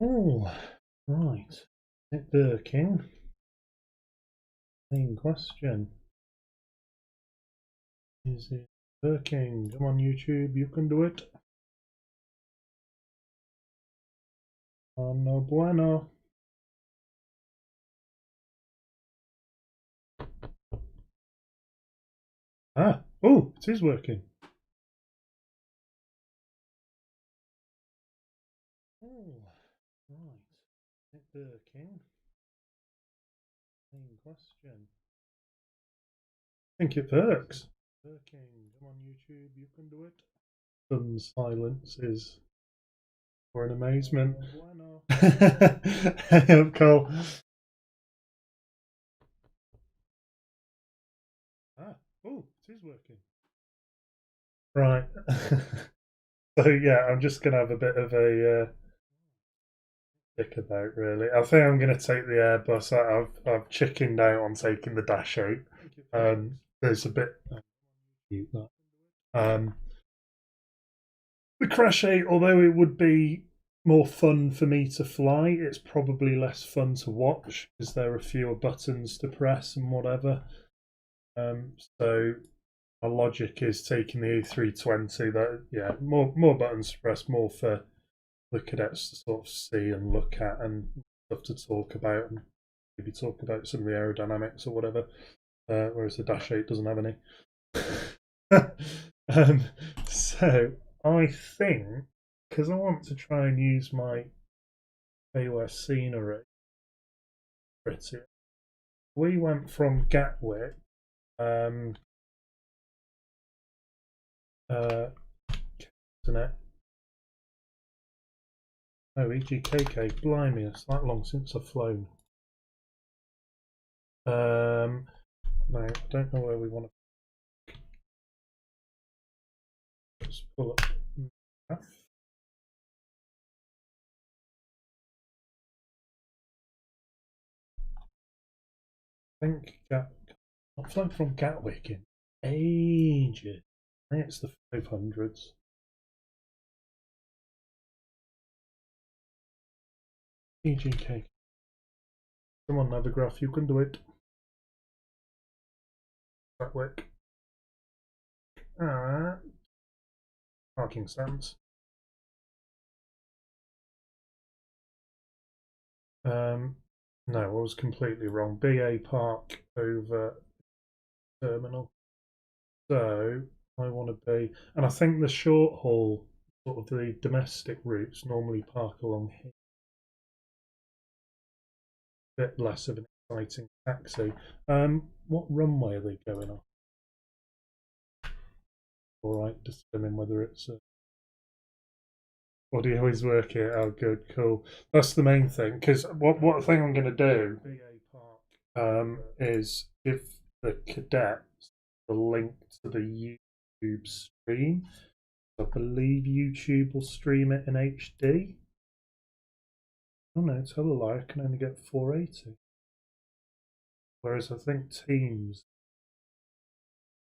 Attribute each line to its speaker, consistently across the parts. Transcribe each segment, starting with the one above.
Speaker 1: Oh, right. Is it working? Main question. Is it working? Come on, YouTube, you can do it. Oh, no bueno. Oh, it is working. Oh, right. Is it working? Main question. I think it works. Working. Come on, YouTube, you can do it. Sudden silence is for an amazement. Oh, bueno. Hey up, Cole. Oh, it is working. Right. So yeah, I'm just gonna have a bit of a dick about really. I think I'm gonna take the Airbus. I've chickened out on taking the Dash 8. There's a bit um the Crash 8, although it would be more fun for me to fly, it's probably less fun to watch because there are fewer buttons to press and whatever. So my logic is taking the A320. That more buttons to press, more for the cadets to sort of see and look at and stuff to talk about and maybe talk about some of the aerodynamics or whatever. Whereas the Dash 8 doesn't have any. So I think because I want to try and use my AOS scenery, we went from Gatwick. Isn't it? Oh, EGKK, blimey, it's that long since I've flown. No, I don't know where we want to. Let's pull up map. I think I've flown from Gatwick in ages. I think it's the 500s. EGK. Come on, Navigraph, you can do it. Gatwick. Parking stands. No, I was completely wrong. BA Park over terminal. So I want to be, and I think the short haul, sort of the domestic routes, normally park along here. A bit less of an exciting taxi. What runway are they going on? All right, determine whether it's audio is working. Oh, good, cool. That's the main thing. Because what thing I'm going to do is give the cadets the link to the YouTube stream. I believe YouTube will stream it in HD. Oh no, tell a lie, I can only get 480. Whereas I think Teams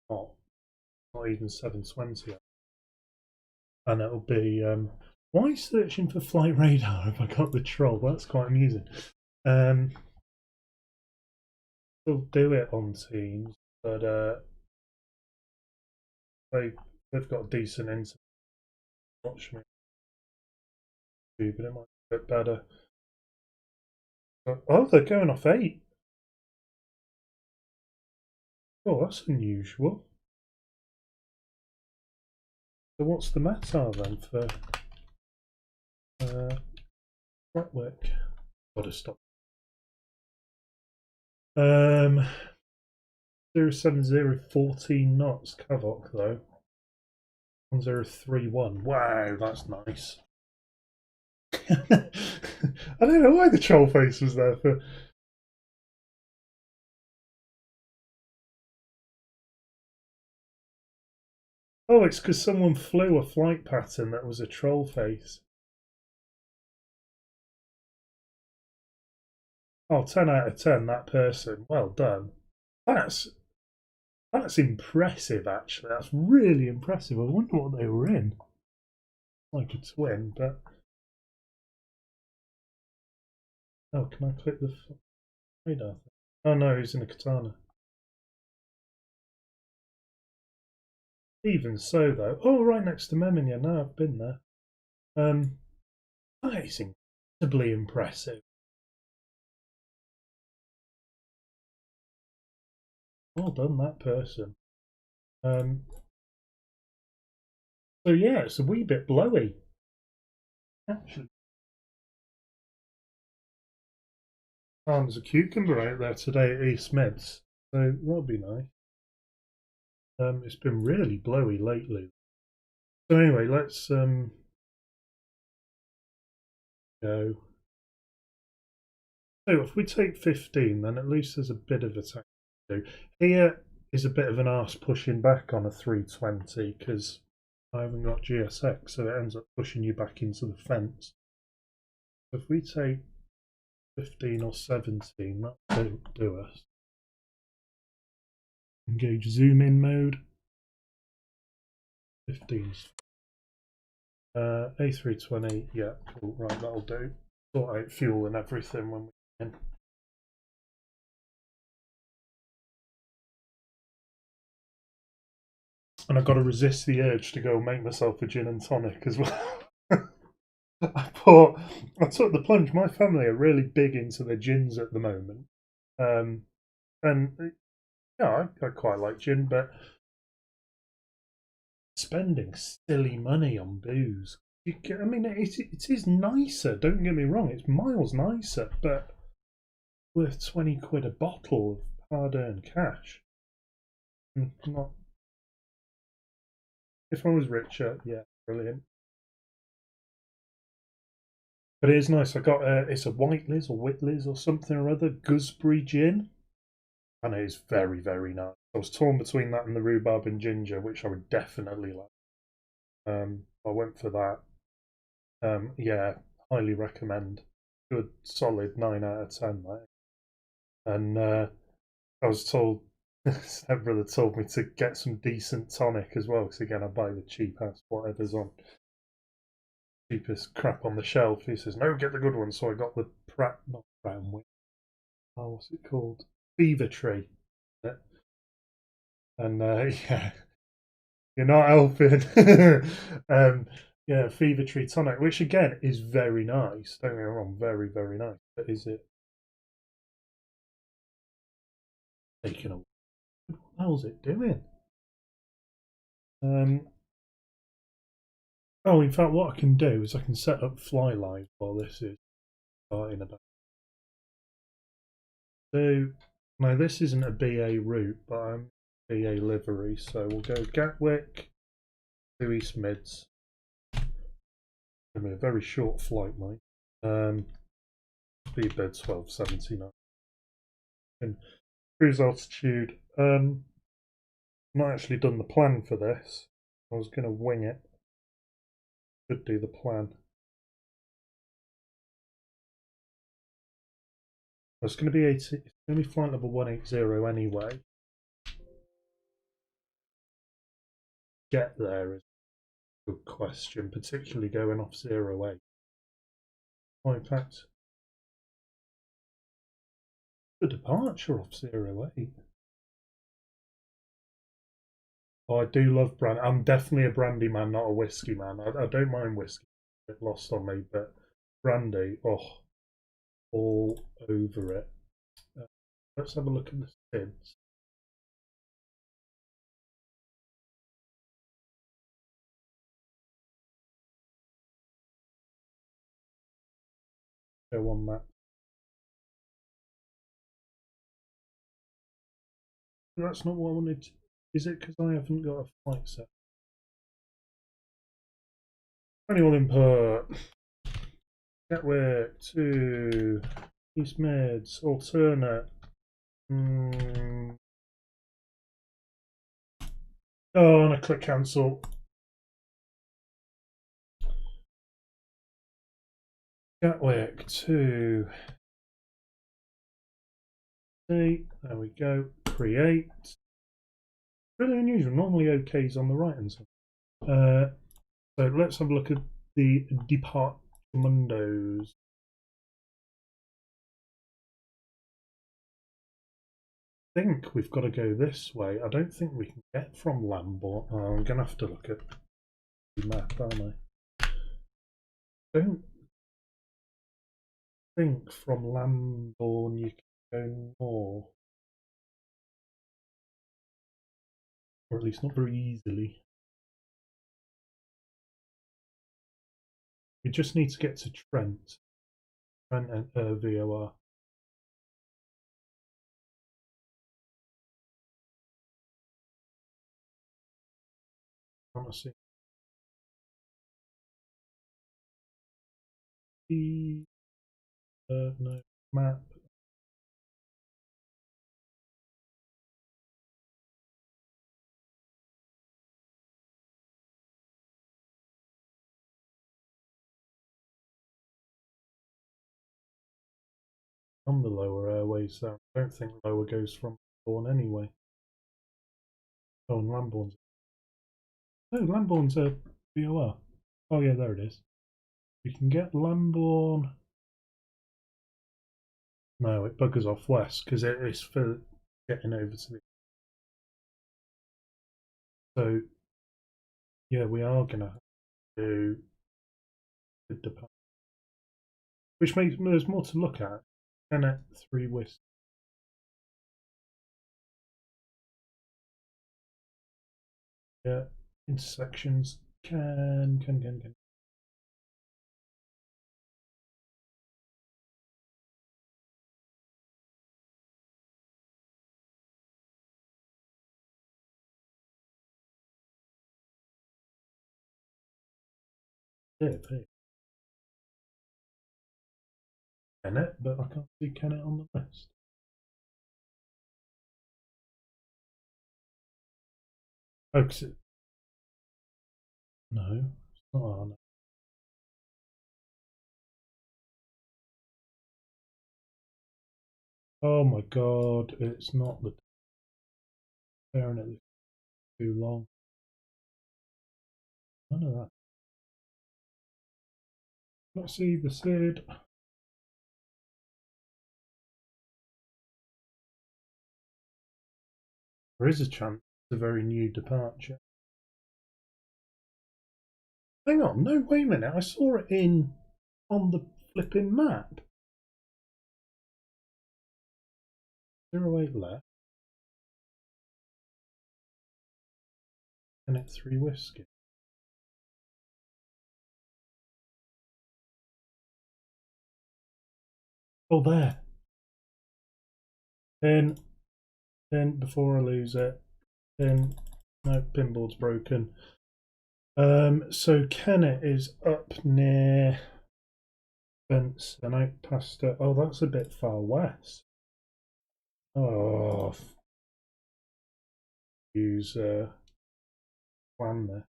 Speaker 1: not even 720. And it'll be why searching for flight radar if I got the troll? That's quite amusing. We'll do it on Teams, but they've got decent internet. Watch me, but it might be a bit better. Oh, they're going off 8. Oh, that's unusual. So what's the METAR then for Gatwick? Gotta stop. 07014 knots Kavok though. 1031. Wow, that's nice. I don't know why the troll face was there for. Oh, it's because someone flew a flight pattern that was a troll face. Oh, 10 out of 10, that person. Well done. That's impressive, actually. That's really impressive. I wonder what they were in. Like a twin, but Oh, can I click the radar thing? Oh no, he's in a katana. Even so, though. Oh, right next to Meminia. No, I've been there. That is incredibly impressive. Well done, that person. So yeah, it's a wee bit blowy. Actually, there's a cucumber out there today at East Mids, so that'll be nice. It's been really blowy lately. So anyway, let's go. So if we take 15, then at least there's a bit of attack to do. Here is a bit of an arse pushing back on a 320 because I haven't got GSX, so it ends up pushing you back into the fence. So if we take 15 or 17, that'll do us. Engage zoom in mode. 15's A320, yeah, cool, right, that'll do. Sort out fuel and everything when we can. And I've got to resist the urge to go and make myself a gin and tonic as well. I took the plunge. My family are really big into their gins at the moment. And yeah, I quite like gin, but spending silly money on booze. I mean, it is nicer, don't get me wrong, it's miles nicer, but worth 20 quid a bottle of hard earned cash. Not. If I was richer, yeah, brilliant. But it is nice. I got it's a White Liz or Wit Liz or something or other, gooseberry gin, and it is very, very nice. I was torn between that and the rhubarb and ginger, which I would definitely like. I went for that. Yeah, highly recommend. Good, solid 9 out of 10. That. And I was told, stepbrother told me to get some decent tonic as well, because again, I buy the cheap ass whatever's on cheapest crap on the shelf. He says, no, get the good one. So I got the not Brown Wing. Oh, what's it called? Fever Tree. And yeah, you're not helping. Yeah, Fever Tree tonic, which again is very nice. Don't get me wrong, very, very nice. But is it taking away? What the hell's it doing? Oh, in fact, what I can do is I can set up Fly Live while this is starting about. So, now this isn't a BA route, but I'm BA livery, so we'll go Gatwick to East Mids. It'll be a very short flight, mate. Speedbird 1279. And cruise altitude. Not actually done the plan for this. I was going to wing it. Should do the plan. It's going to be 80. It's going to be flight level 180 anyway. Get there is a good question, particularly going off 08. Oh, in fact, the departure off 08. Oh, I do love brandy. I'm definitely a brandy man, not a whiskey man. I don't mind whiskey. A bit lost on me, but brandy, oh, all over it. Let's have a look at the SIDS. Go on map. That's not what I wanted. Is it because I haven't got a flight set? Manual input. Gatwick to East Mids. Alternate. Oh, and I click cancel. Gatwick to. There we go. Create. Really unusual. Normally OK's on the right hand side. So let's have a look at the departmentos. think we've got to go this way. I don't think we can get from Lambourne. Oh, I'm going to have to look at the map, aren't I? Don't think from Lambourne you can go north. Or at least not very easily. We just need to get to Trent. Trent and VOR. Honestly. No, map. On the lower airways, though. I don't think lower goes from Lambourne anyway. Oh, and Lambourne's. No, Lambourne's a VOR. Oh, yeah, there it is. We can get Lambourne. No, it buggers off west because it is for getting over to the. So, yeah, we are going to have to do the departure. Which makes there's more to look at. 10 at 3 whisk. Yeah, intersections can. Yeah, Kennet, but I can't see Kennet on the list. Oh, no, it's not Arno. Oh my god, it's not the staring at this too long. None of that. Let's see the SID. There is a chance it's a very new departure. Hang on, no, wait a minute. I saw it on the flipping map. 08 left. And it's 3 whiskey. Oh, there. Then before I lose it. Then no, pinboard's broken. So Kennet is up near Benson, out past it. Oh, that's a bit far west. Oh, use plan there.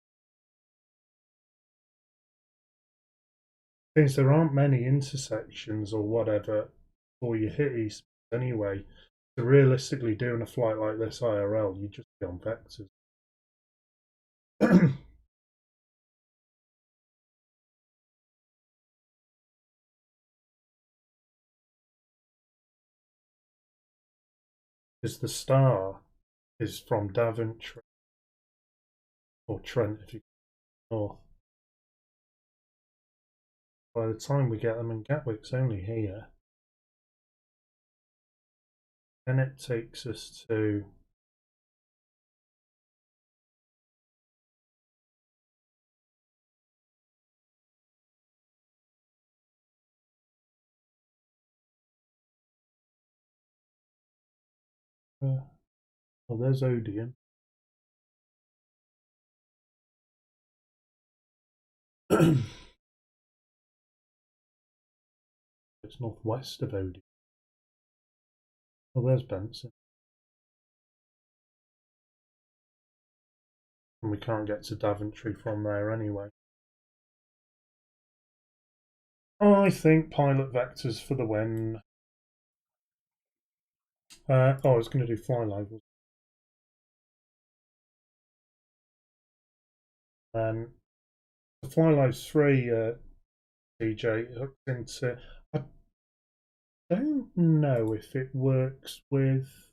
Speaker 1: Since there aren't many intersections or whatever, or you hit east anyway, so realistically doing a flight like this IRL, you just be on vectors. Because the star is from Daventry or Trent if you go north. By the time we get them in Gatwick's only here, then it takes us to oh, there's Odeon. It's northwest of Odeon. Oh, there's Benson. And we can't get to Daventry from there anyway. I think pilot vectors for the win. I was going to do fly live. The fly live's free. DJ hooked into. I don't know if it works with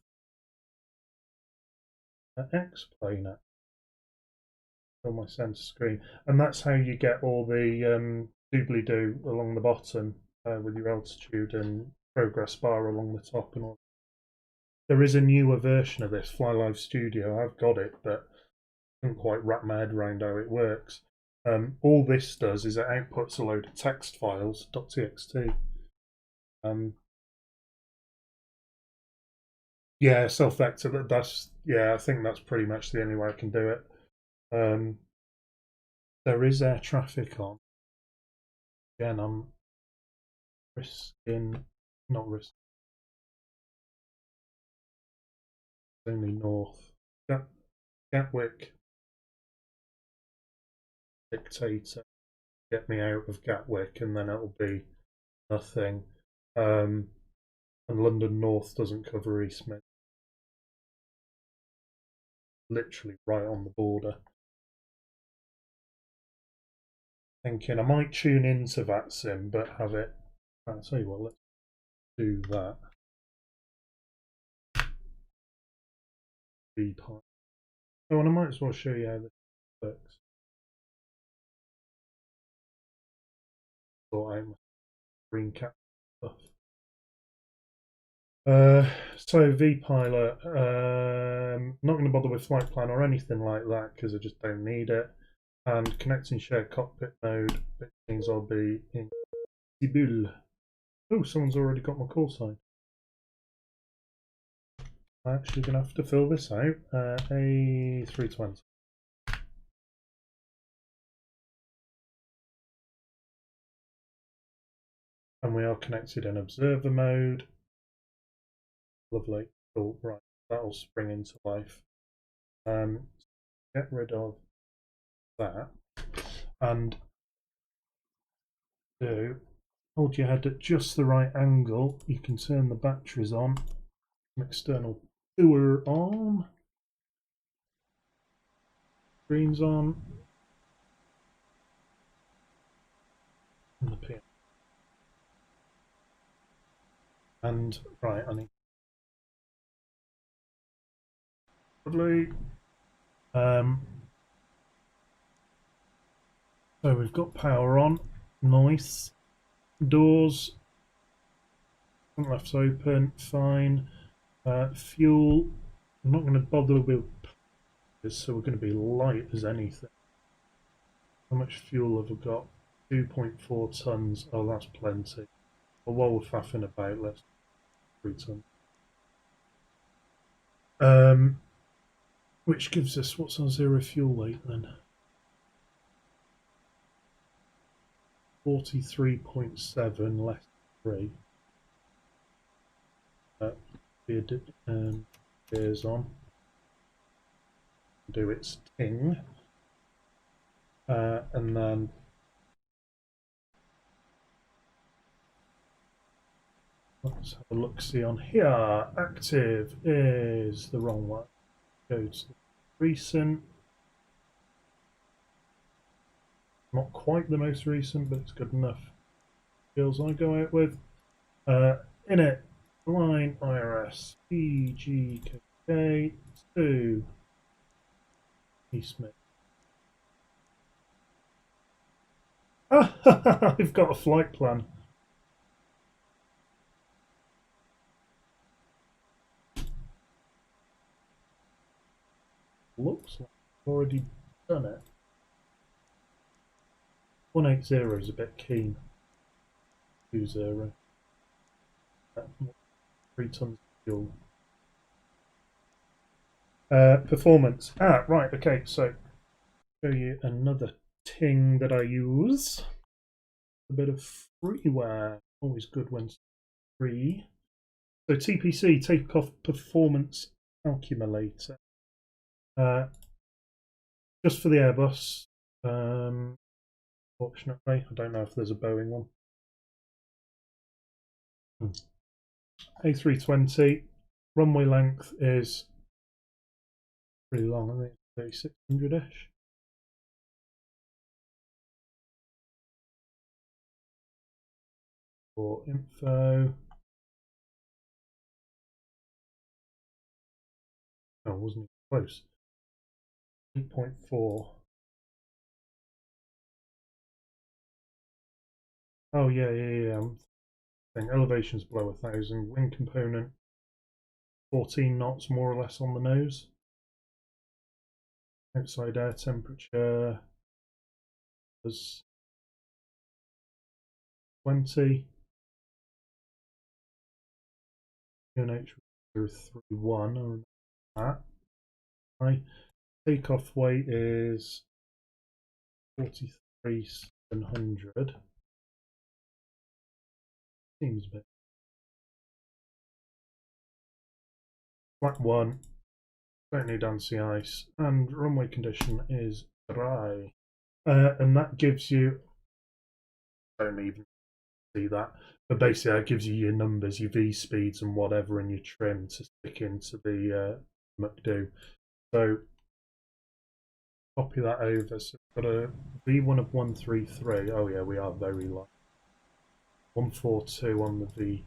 Speaker 1: X-Plane on my centre screen, and that's how you get all the doobly-doo along the bottom with your altitude and progress bar along the top and all. There is a newer version of this, Fly Live Studio. I've got it, but I can't quite wrap my head around how it works. All this does is it outputs a load of text files, .txt. Yeah, self-vector. That's yeah. I think that's pretty much the only way I can do it. There is air traffic on. Again, I'm risking, not risking. Only north. Gatwick dictator. Get me out of Gatwick, and then it'll be nothing. And London North doesn't cover East Mid. Literally right on the border. Thinking I might tune into that sim, but have it. I'll tell you what, let's do that. VPI. Oh, and I might as well show you how this works. Thought I'm green cap stuff. So VPilot, not going to bother with flight plan or anything like that because I just don't need it. And connecting shared cockpit mode, which means I'll be in Bull. Oh, someone's already got my call sign. I'm actually going to have to fill this out. A320. And we are connected in observer mode. Lovely. Oh, right, that'll spring into life. Get rid of that and hold your head at just the right angle. You can turn the batteries on. External power on. Screens on. And the pin. And right, I need. Lovely. So we've got power on. Nice. Doors. Left's open. Fine. Fuel. I'm not going to bother with this, so we're going to be light as anything. How much fuel have we got? 2.4 tons. Oh, that's plenty. Well, while we're faffing about, let's 3 tons. Which gives us, what's our zero fuel weight then? 43.7 less 3. Gears on. Do its ting. And then let's have a look-see on here. Active is the wrong one. Go to recent. Not quite the most recent, but it's good enough. Skills I go out with. In it, line IRS BGK 2 Smith. I've got a flight plan. Looks like I've already done it. 180 is a bit keen. 20. 3 tons of fuel. Performance. Right, okay, so show you another ting that I use. A bit of freeware. Always good when it's free. So TPC, Takeoff Performance Calculator. Just for the Airbus. Fortunately, I don't know if there's a Boeing one. A320 runway length is pretty long, I think 3600-ish. For info. Oh, wasn't it close? 8.4. Oh yeah, yeah. Elevation's below 1,000. Wind component 14 knots, more or less, on the nose. Outside air temperature was 20. UNH 031. I remember that. My takeoff weight is 43,700. Seems a bit. Flat 1. Don't need anti-ice. And runway condition is dry. And that gives you. Don't even see that. But basically, that gives you your numbers, your V speeds, and whatever, and your trim to stick into the McDo. So copy that over. So we've got a V1 of 133. Oh yeah, we are very low. 142 on the V.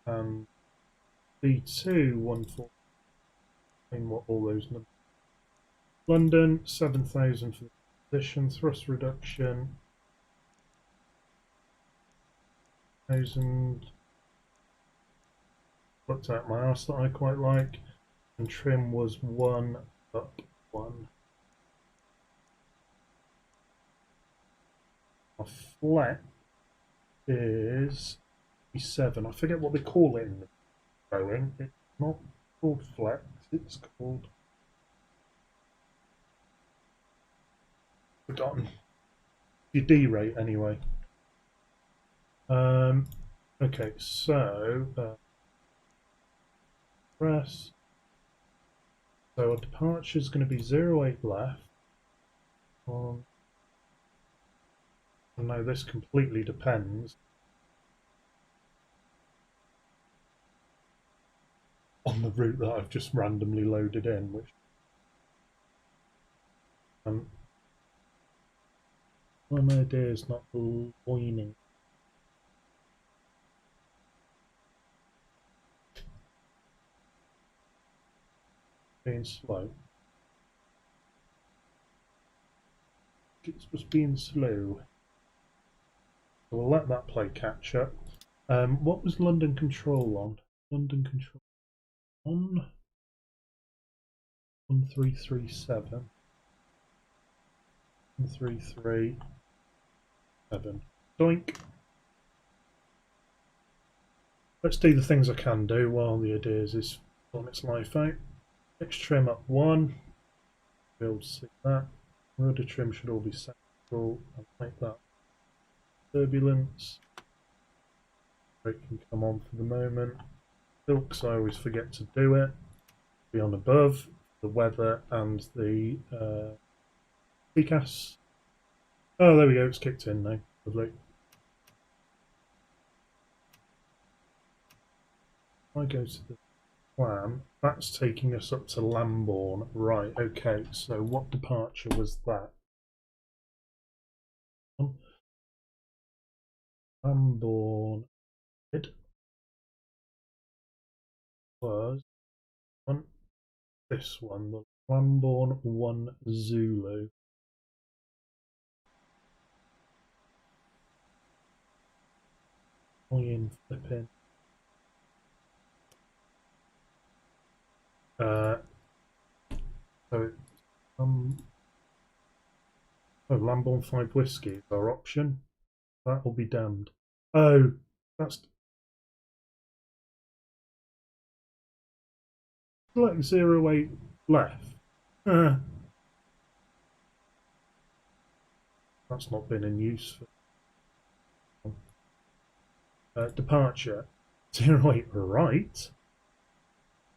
Speaker 1: And V2 140. What all those numbers. London 7,000 for the position. Thrust reduction 1,000. Looked at my arse that I quite like. And trim was 1 up 1. My flex is 7. I forget what they call it in the Boeing. It's not called flex, it's called. Forgotten. Your D rate, anyway. Okay, so press. So our departure is going to be 08 left. And now this completely depends on the route that I've just randomly loaded in, which my idea is not loining. Being slow. It's just being slow. So we'll let that play catch up. What was London control on? London control on 1337. 1337. Doink. Let's do the things I can do while the Ideas is on its life out. Next trim up 1. Be able to see that. Rudder trim should all be central. I'll make that turbulence. Brake can come on for the moment. Silks, I always forget to do it. Be on above the weather and the PCAS. Oh, there we go. It's kicked in now. Lovely. I go to the plan. That's taking us up to Lambourne. Right. Okay. So what departure was that? Lambourne was on this one, the Lambourne 1 Zulu. In flipping. So oh, Lambourne 5 whiskey is our option. That will be damned. Oh, that's like 08 left. That's not been in use for departure. 08 right.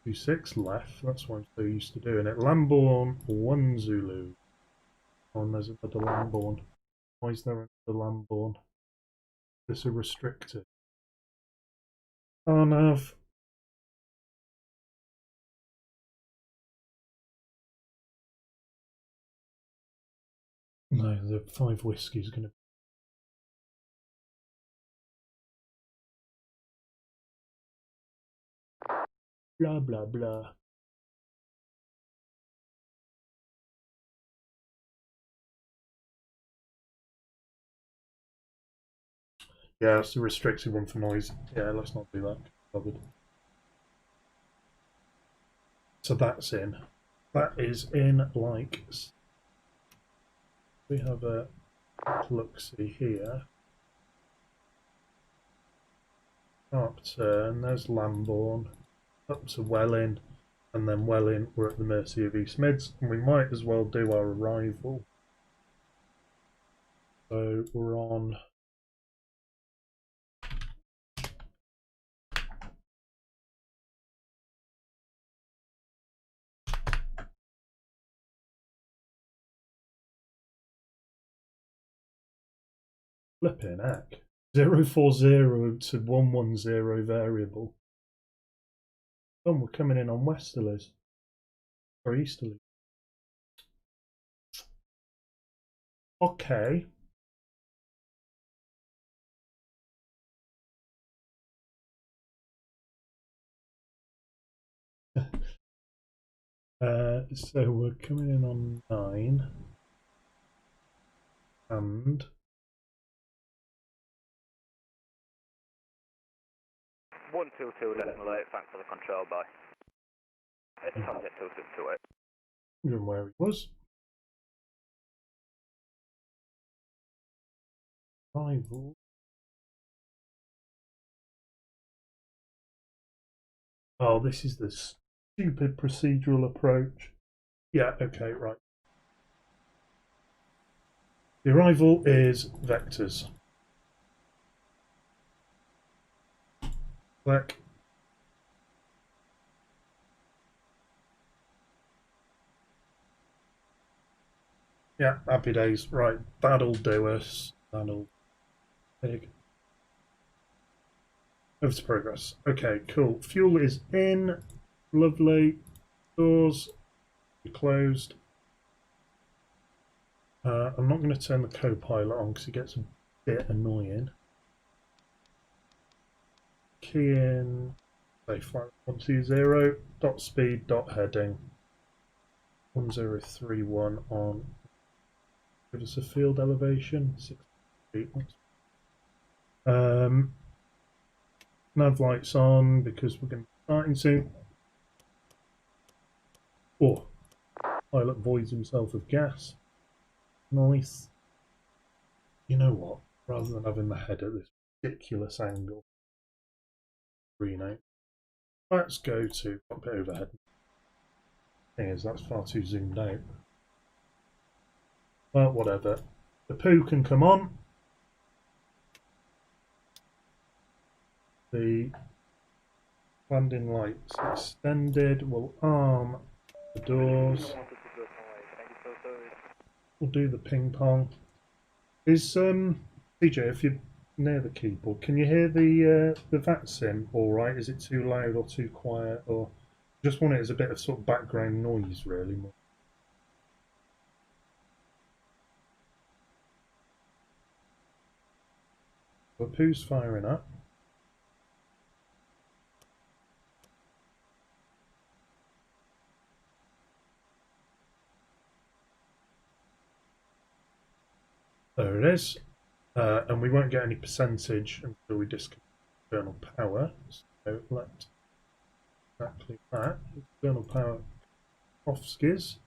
Speaker 1: 26 left. That's why I'm so used to doing it. Lambourne 1 Zulu. Oh, and there's another Lambourne. Why is there another Lambourne? This are restricted. Oh, Nav. No, the 5 whiskey is going to. Blah, blah, blah. Yeah, it's a restricted one for noise. Yeah, let's not do that. Covered. So that's in. That is in like. We have a look-see here. Sharp turn, there's Lambourne. Up to Welling. And then Welling, we're at the mercy of East Mids. And we might as well do our arrival. So we're on. Flipping heck. 040 to 110 variable. Oh, we're coming in on westerlies. Or easterlies. Okay. So we're coming in on 9. And
Speaker 2: 122 decimal 8, thanks for the control by. It's target 2628.
Speaker 1: even where he was. Rival. Oh, this is the stupid procedural approach. Yeah, okay, right. The arrival is vectors. Click. Yeah, happy days. Right, that'll do us. That'll take. Over to progress. Okay, cool. Fuel is in. Lovely. Doors closed. I'm not going to turn the co-pilot on because it gets a bit annoying. Key in. Say flight 120. Dot speed. Dot heading. 1031 on. Give us a field elevation. 6 feet. Nav lights on because we're going to be starting soon. Oh, pilot voids himself of gas. Nice. You know what? Rather than having the head at this ridiculous angle, rename. Let's go to cockpit overhead. Thing is, that's far too zoomed out. Well, whatever. The poo can come on. The landing lights extended. We'll arm the doors. We'll do the ping pong. Is CJ, if you're near the keyboard, can you hear the VAT sim all right? Is it too loud or too quiet, or just want it as a bit of sort of background noise, really? The poo's firing up. There it is. And we won't get any percentage until we disconnect external power. So let exactly that. External power off skis.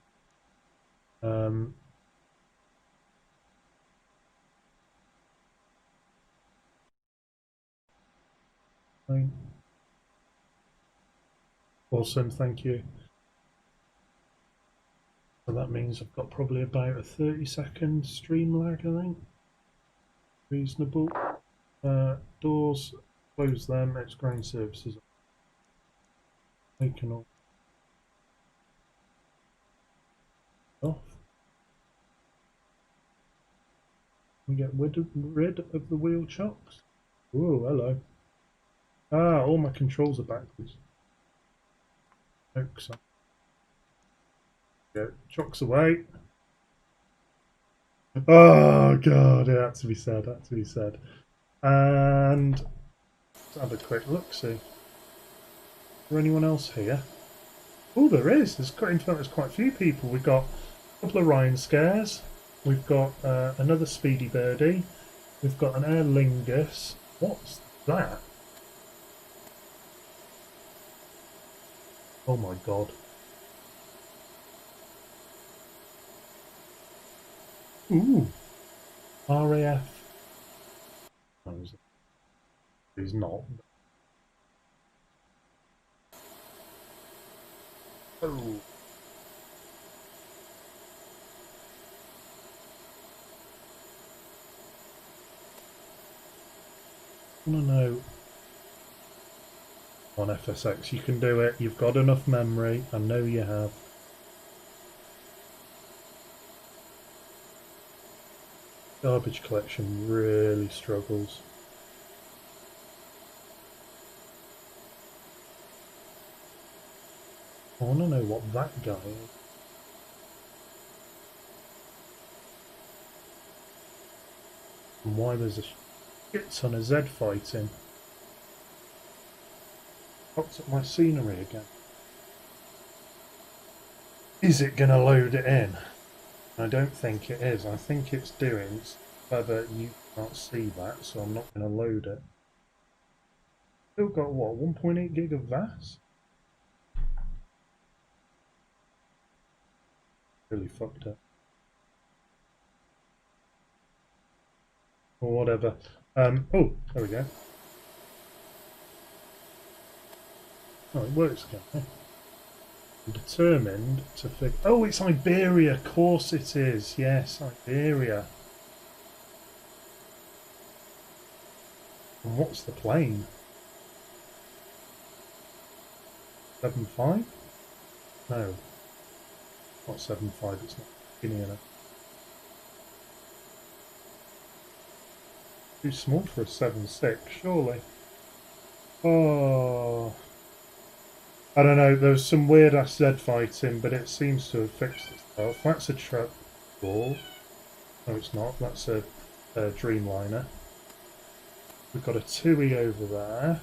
Speaker 1: Awesome, thank you. So that means I've got probably about a 30-second stream lag, I think. Reasonable. Doors, close them, it's ground services. Taken off. We get rid of the wheel chocks. Oh, hello. Ah, all my controls are backwards. Chokes. Go, chocks away. Oh god, it had to be said, had to be said. And let's have a quick look, see. Is there anyone else here? Oh, there is. In fact, there's quite a few people. We've got a couple of Ryan Scares. We've got another Speedy Birdie. We've got an Aer Lingus. What's that? Oh my god. Ooh. RAF. No, he's not. Oh. I want to know. On FSX, you can do it. You've got enough memory. I know you have. Garbage collection really struggles. I want to know what that guy is. And why there's a shit ton of Z fighting. Pops up my scenery again. Is it going to load it in? I don't think it is. I think it's doing whether you can't see that, so I'm not going to load it. Still got what, 1.8 gig of VAS? Really fucked up. Or whatever. Oh, there we go. Oh, it works again. I'm determined to figure. Oh, it's Iberia. Of course it is. Yes, Iberia. And what's the plane? 7.5? No, not 7.5. It's not skinny enough. Too small for a 7.6, surely. Oh, I don't know. There was some weird ass Z fighting, but it seems to have fixed itself. That's a trap ball. No, it's not. That's a Dreamliner. We've got a TUI over there.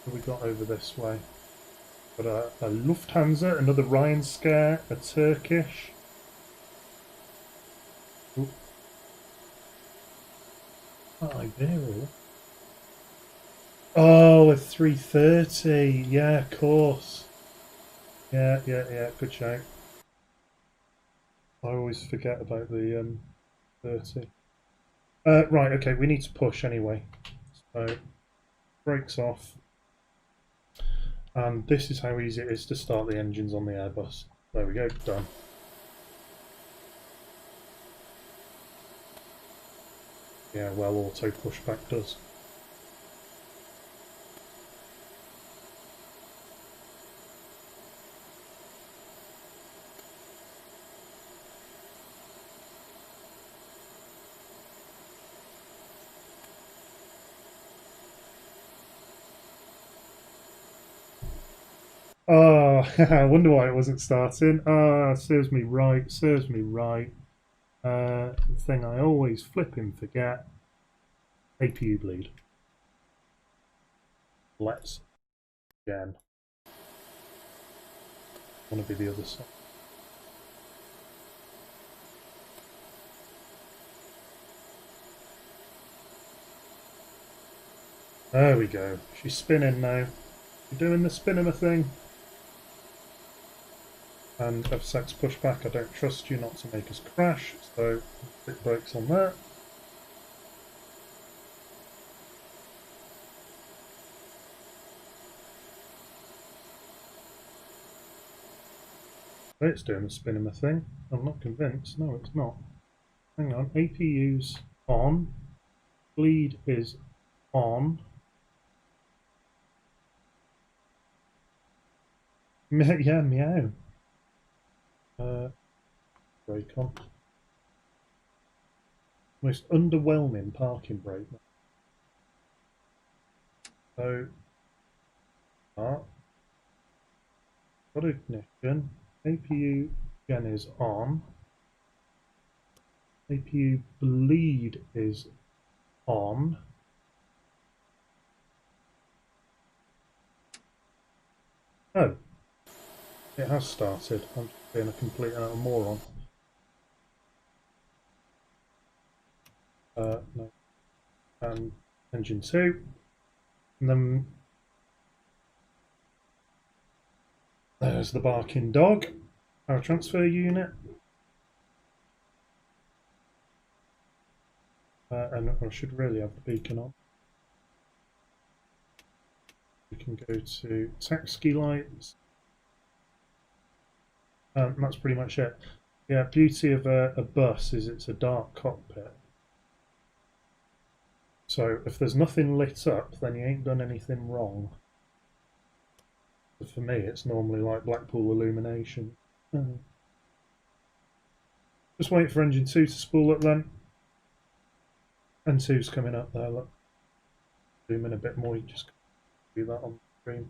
Speaker 1: What have we got over this way? Got a Lufthansa, another Ryan Scare, a Turkish. Ooh. Oh, Iberia. Oh, a 330. Yeah, of course. Yeah, good shout. I always forget about the 30. Right, okay, we need to push anyway. So, brakes off. And this is how easy it is to start the engines on the Airbus. There we go, done. Yeah, well, auto pushback does. Oh, I wonder why it wasn't starting. Ah, serves me right, serves me right. The thing I always flipping forget. APU bleed. Let's again. I want to be the other side. There we go. She's spinning now. You're doing the spinner thing. And FSX pushback, I don't trust you not to make us crash, so hit brakes on that. It's doing the spinner thing. I'm not convinced. No, it's not. Hang on. APU's on. Bleed is on. Yeah, meow. Brake on. Most underwhelming parking brake. So, start. Got ignition. APU gen is on. APU bleed is on. Oh, it has started. I'm just being a complete moron. No. And engine 2, and then there's the barking dog, power transfer unit, and I should really have the beacon on. We can go to taxi lights. That's pretty much it. Yeah, beauty of a bus is it's a dark cockpit. So if there's nothing lit up, then you ain't done anything wrong. But for me, it's normally like Blackpool illumination. Just wait for engine 2 to spool up then. N2's coming up there, look. Zoom in a bit more, you just do that on the screen.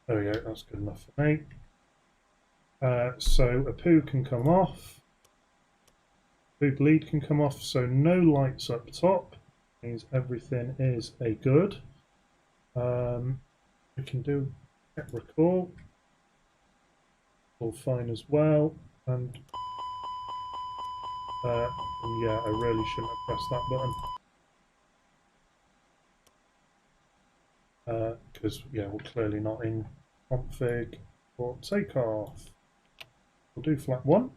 Speaker 1: There we go, that's good enough for me. So a poo can come off. Poo bleed can come off, so no lights up top. Means everything is a good. We can do get recall. All fine as well. And yeah, I really shouldn't have pressed that button. Because yeah, we're clearly not in config for takeoff. We'll do flat 1.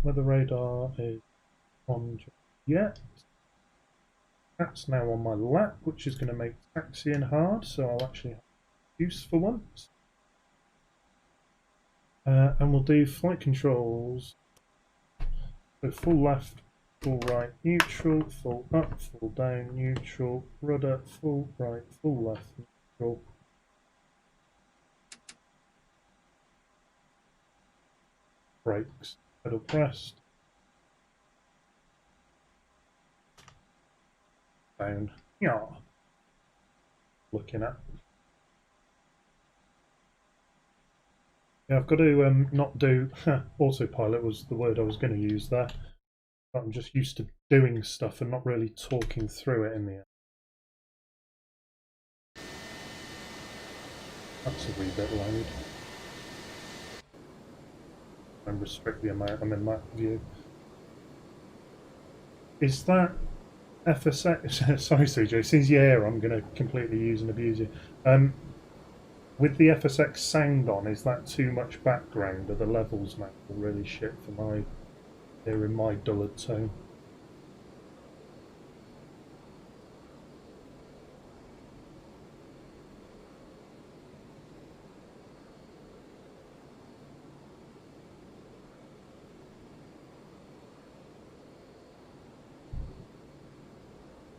Speaker 1: Weather radar is on yet. That's now on my lap, which is going to make taxiing hard, so I'll actually have use for once. And we'll do flight controls. So full left, full right, neutral, full up, full down, neutral, rudder, full right, full left, neutral. Brakes, pedal pressed. Down. Yeah. Looking at. Yeah, I've got to not do autopilot was the word I was going to use there. But I'm just used to doing stuff and not really talking through it in the end. That's a wee bit loud. And restrict the amount I'm in that view. Is that FSX? Sorry, CJ. Since you're here, I'm going to completely use and abuse you. With the FSX sound on, is that too much background? Are the levels now really shit for my hearing my dullard tone?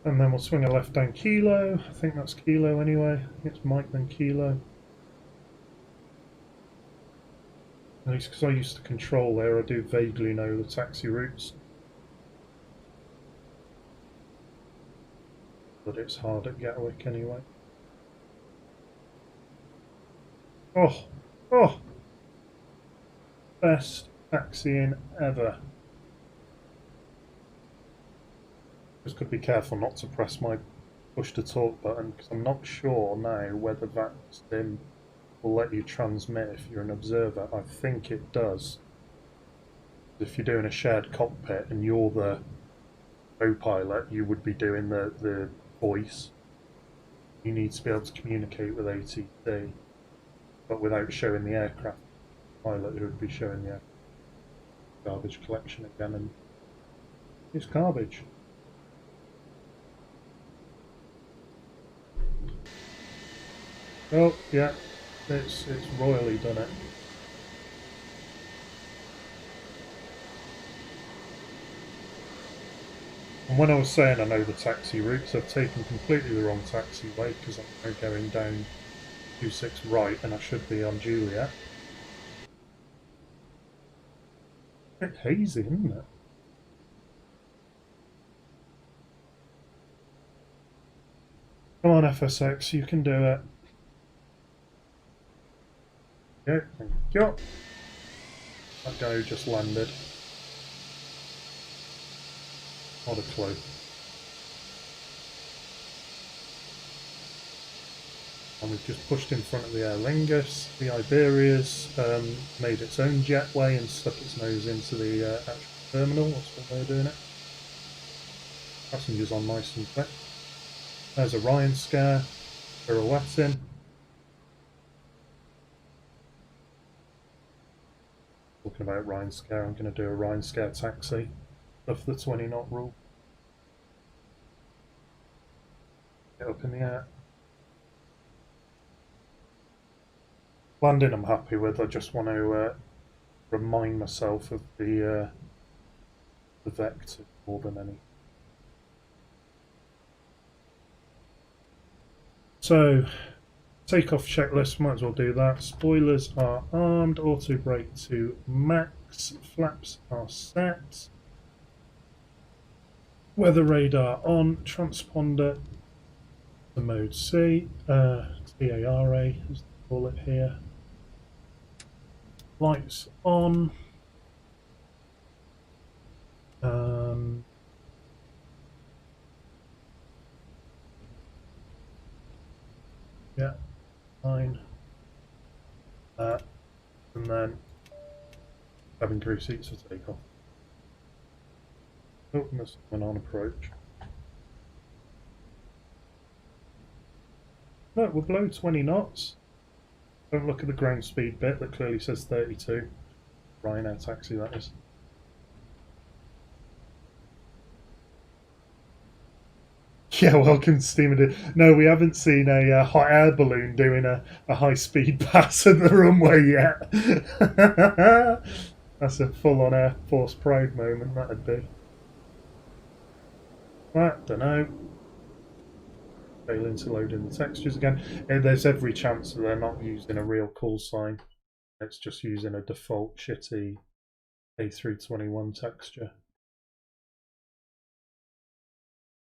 Speaker 1: And then we'll swing a left down kilo. I think that's kilo anyway. I think it's Mike then kilo. At least because I used to control there, I do vaguely know the taxi routes. But it's hard at Gatwick anyway. Oh! Oh! Best taxiing ever. Just got to be careful not to press my push to talk button because I'm not sure now whether that sim will let you transmit if you're an observer. I think it does. If you're doing a shared cockpit and you're the co-pilot, you would be doing the voice. You need to be able to communicate with ATC, but without showing the aircraft pilot who would be showing the garbage collection again, and it's garbage. Oh, yeah, it's royally done it. And when I was saying I know the taxi routes, I've taken completely the wrong taxiway because I'm now going down 26 right and I should be on Juliet. A bit hazy, isn't it? Come on, FSX, you can do it. Yeah, thank you. That guy who just landed. Not a clue. And we've just pushed in front of the Aer Lingus. The Iberia's made its own jetway and stuck its nose into the actual terminal. That's what they're doing it. Passengers on nice and quick. There's a Ryan scare. Pirouetting. Talking about Ryan scare, I'm going to do a Ryan scare taxi. Off the 20 knot rule. Get up in the air. Landing I'm happy with. I just want to remind myself of the vector more than any. So, takeoff checklist, might as well do that. Spoilers are armed, auto brake to max, flaps are set. Weather radar on, transponder to mode C, TARA as they call it here. Lights on. Yeah, fine. And then cabin crew seats for takeoff. Oh, and there's someone on approach. No, we're below 20 knots. Don't look at the ground speed bit that clearly says 32. Ryanair taxi, that is. Yeah, welcome to Steamer. No, we haven't seen a hot air balloon doing a high-speed pass at the runway yet. That's a full-on Air Force Pride moment, that'd be. I don't know. Failing to load in the textures again. There's every chance that they're not using a real call sign. It's just using a default shitty A321 texture.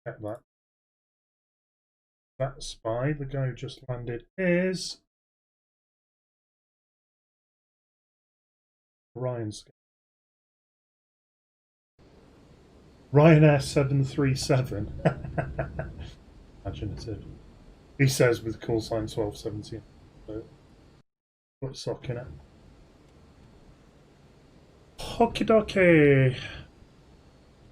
Speaker 1: Check that. That spy, the guy who just landed, is Ryanair 737. Imaginative. He says with call sign 1217. So put a sock in it. Okie dokie.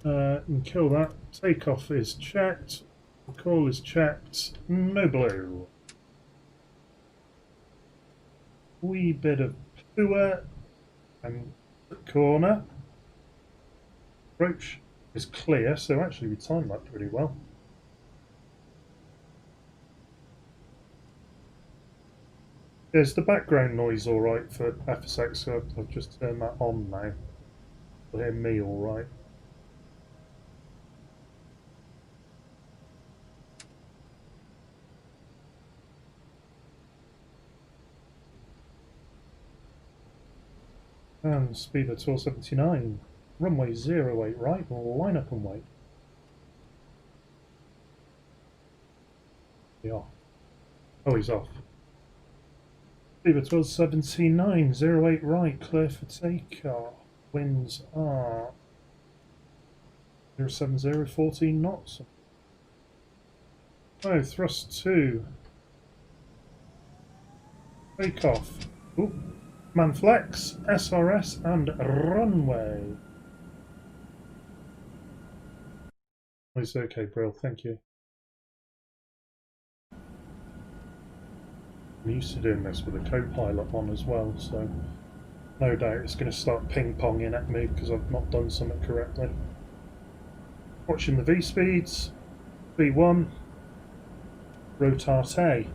Speaker 1: And kill that. Takeoff is checked. The call is checked. No blue. Wee bit of poo and the corner. Approach is clear, so actually we timed that pretty well. Is the background noise alright for FSX? So I've just turned that on now. You'll hear me alright. And speed at 1279. Runway 08 right, line up and wait. Yeah. Oh, he's off. Speed at 1279, 08 right, clear for takeoff. Winds are 070, 14 knots. Oh, thrust 2. Takeoff. Ooh. Man flex, SRS and runway. It's okay, Brill, thank you. I'm used to doing this with a co-pilot on as well, so no doubt it's going to start ping-ponging at me because I've not done something correctly. Watching the V-speeds, V1, rotate.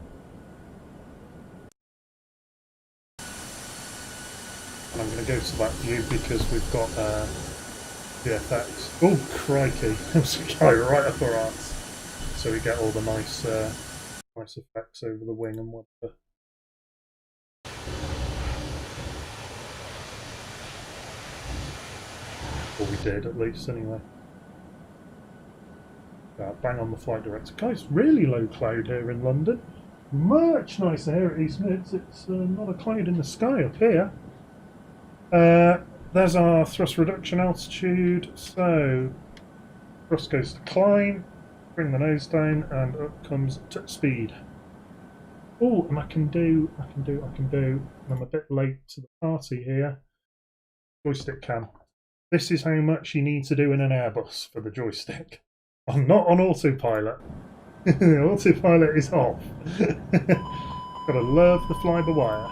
Speaker 1: And I'm going to go to that view because we've got VFX. Oh, crikey, there's a guy right up our arse. So we get all the nice nice effects over the wing and whatever. Or we did, at least, anyway. Bang on the flight director. Guys, really low cloud here in London. Much nicer here at East Mids. It's not a cloud in the sky up here. There's our thrust reduction altitude. So, thrust goes to climb, bring the nose down, and up comes speed. Oh, and I can do. And I'm a bit late to the party here. Joystick cam. This is how much you need to do in an Airbus for the joystick. I'm not on autopilot. Autopilot is off. Gotta love the fly-by-wire.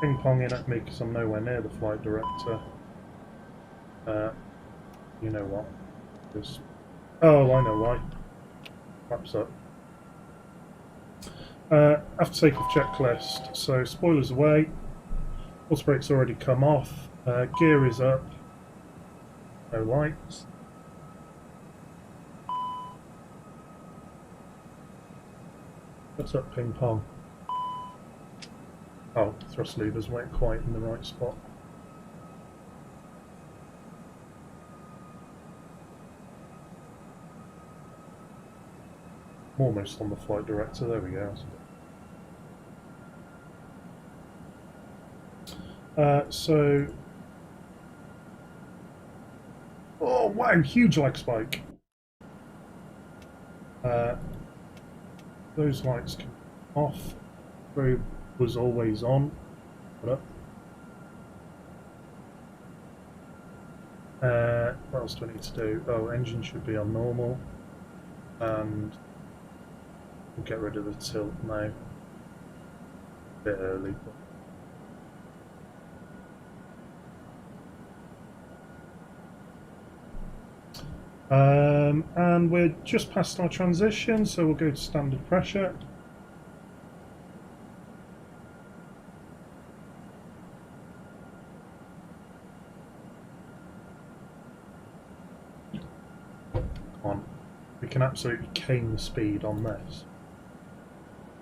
Speaker 1: Ping-ponging at me because I'm nowhere near the flight director. You know what? Just... Oh, I know why. Flaps up. After takeoff checklist. So spoilers away. Auto brake's already come off. Gear is up. No lights. What's up, ping pong? Oh, thrust levers weren't quite in the right spot. I'm almost on the flight director. There we go. So... Oh, wow, huge lag spike. Those lights can off. Probe was always on. What else do I need to do? Oh, engine should be on normal. And we'll get rid of the tilt now. A bit early, but... and we're just past our transition, so we'll go to standard pressure. On. We can absolutely cane the speed on this.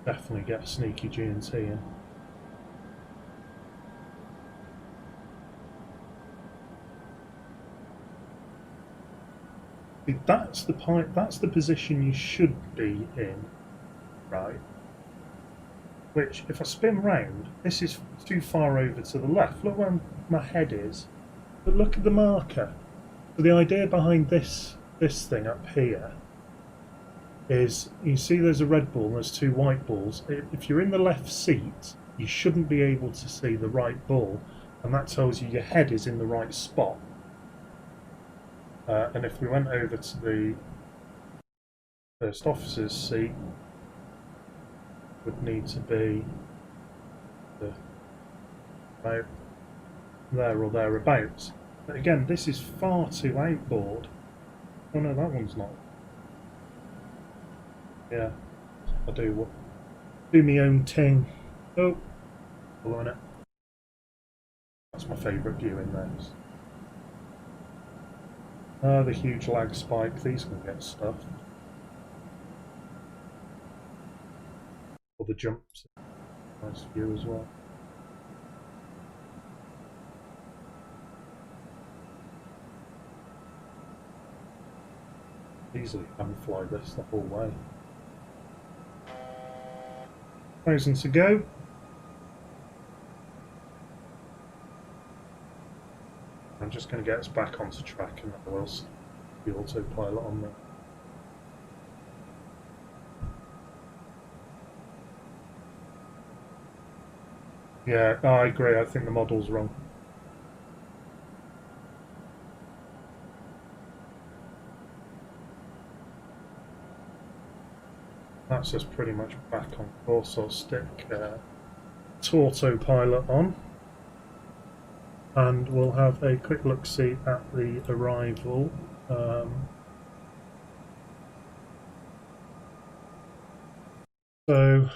Speaker 1: Definitely get a sneaky G&T in. That's the point. That's the position you should be in, right? Which, if I spin round, this is too far over to the left. Look where my head is. But look at the marker. So the idea behind this thing up here is, you see there's a red ball and there's two white balls. If you're in the left seat, you shouldn't be able to see the right ball, and that tells you your head is in the right spot. And if we went over to the first officer's seat, would need to be about there or thereabouts. But again, this is far too outboard. Oh no, that one's not. Yeah, I do my own thing. Oh, following it. That's my favourite view in those. The huge lag spike, these can get stuffed. Or the jumps, nice view as well. Easily can fly this the whole way. 1,000 to go. I'm just going to get us back onto track and that will the autopilot on me. Yeah, I agree. I think the model's wrong. That's us pretty much back on course. I'll stick autopilot on. And we'll have a quick look-see at the arrival. So,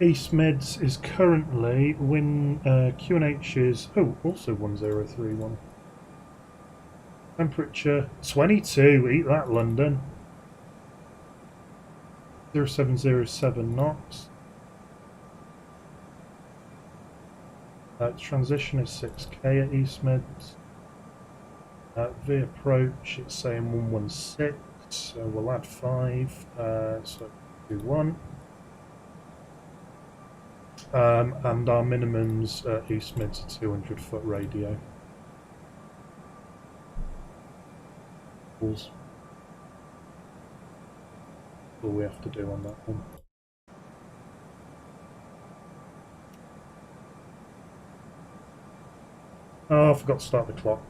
Speaker 1: East Mids is currently QNH is also 1031. Temperature 22. Eat that, London. 0707 knots. Transition is 6k at East Mids. V approach, it's saying 116, so we'll add 5, so do 1. And our minimums at East Mids are 200 foot radio. all we have to do on that one. Oh, I forgot to start the clock.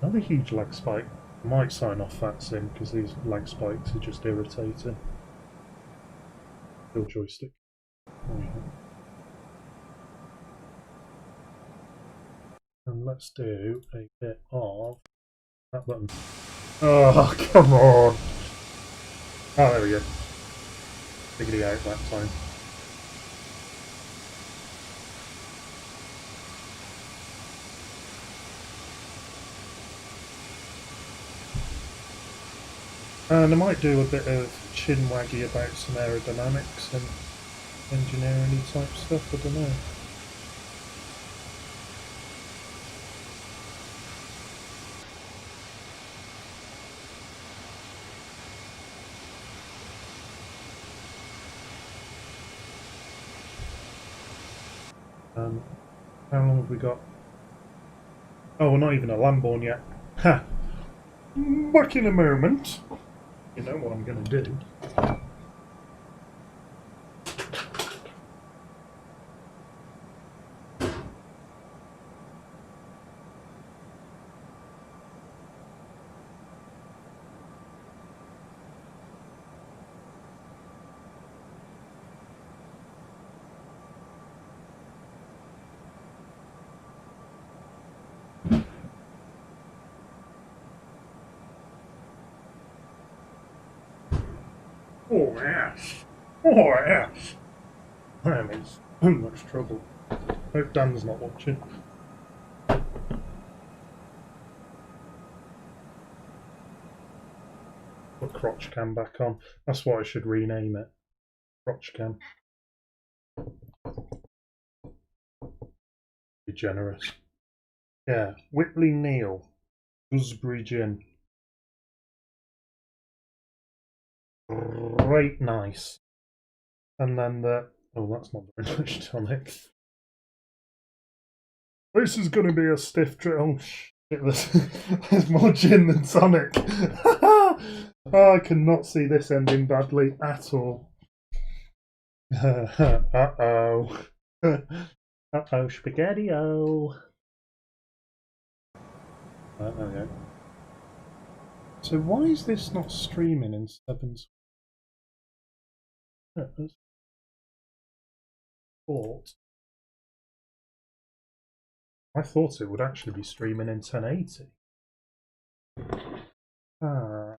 Speaker 1: Another huge lag spike. I might sign off that sim because these lag spikes are just irritating. Still joystick. And let's do a bit of that button. Oh, come on! Oh, there we go. Figured it out that time. And I might do a bit of chin waggy about some aerodynamics and engineering type stuff, I don't know. How long have we got? Oh, we're not even a Lamborn yet. Ha! Back in a moment. You know what I'm going to do. Oh, yes. Oh, yes. I am in so much trouble. Hope Dan's not watching. Put crotch cam back on. That's what I should rename it. Crotch cam. Be generous. Yeah. Whitley Neal. Gooseberry Gin. Right nice. And then the... Oh, that's not very much tonic. This is going to be a stiff drink. Oh, shit. There's more gin than tonic. Oh, I cannot see this ending badly at all. Uh-oh. Uh-oh, spaghetti-o. Okay. So why is this not streaming in 7? I thought it would actually be streaming in 1080. Ah,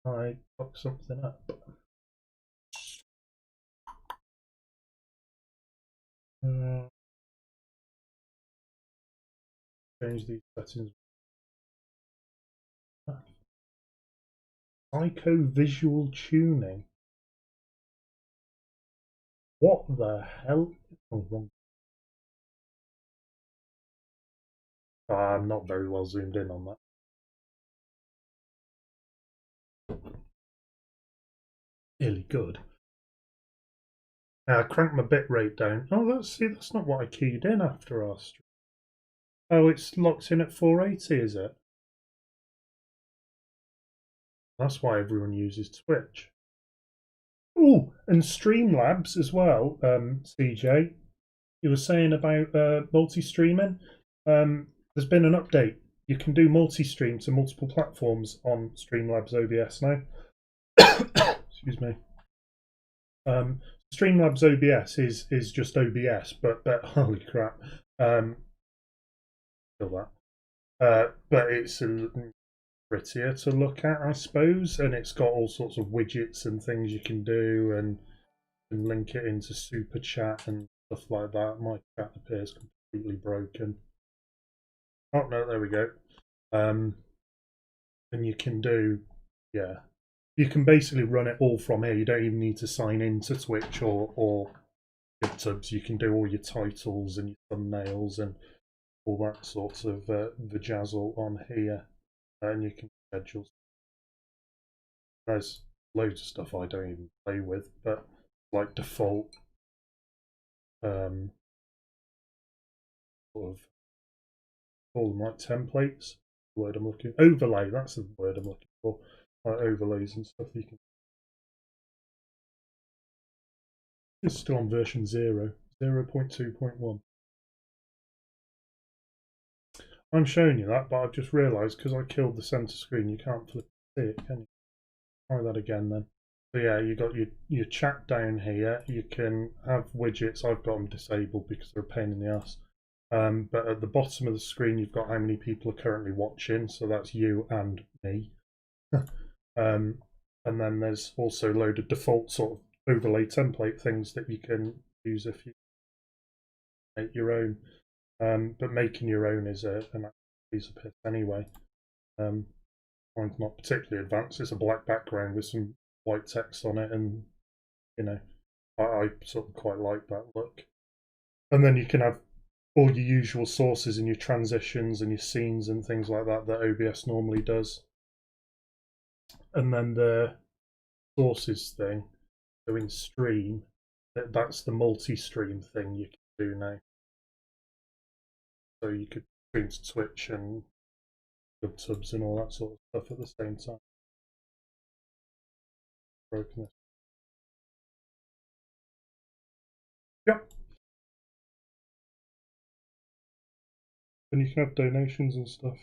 Speaker 1: I fucked something up. Change these settings. Psycho visual tuning. What the hell? Oh, wrong. I'm not very well zoomed in on that. Really good. Crank my bitrate down. Oh, that's not what I keyed in after our stream. Oh, it's locked in at 480, is it? That's why everyone uses Twitch. Oh, and Streamlabs as well, CJ. You were saying about multi-streaming. There's been an update. You can do multi-stream to multiple platforms on Streamlabs OBS now. Excuse me. Streamlabs OBS is just OBS, but holy crap, feel that. But it's prettier to look at, I suppose, and it's got all sorts of widgets and things you can do, and you can link it into Super Chat and stuff like that. My chat appears completely broken. Oh no, there we go. And you can do, yeah, you can basically run it all from here. You don't even need to sign into Twitch or GitHubs. You can do all your titles and your thumbnails and all that sort of vajazzle on here, and you can schedule. There's loads of stuff I don't even play with, but like default sort of call them like templates. The word I'm looking overlay. That's the word I'm looking for. like overlays and stuff. You can. It's still on version 0.2.1. I'm showing you that, but I've just realised because I killed the centre screen, you can't flip see it, can you? Try that again then. So yeah, you got your chat down here. You can have widgets. I've got them disabled because they're a pain in the ass. But at the bottom of the screen, you've got how many people are currently watching. So that's you and me. And then there's also a load of default sort of overlay template things that you can use if you make your own. But making your own is an piece of piss anyway. Mine's not particularly advanced. It's a black background with some white text on it, and you know, I sort of quite like that look. And then you can have all your usual sources and your transitions and your scenes and things like that that OBS normally does. And then the sources thing, so in stream, that's the multi-stream thing you can do now. So you could stream to Twitch and subs and all that sort of stuff at the same time. Broken this. Yep. And you can have donations and stuff.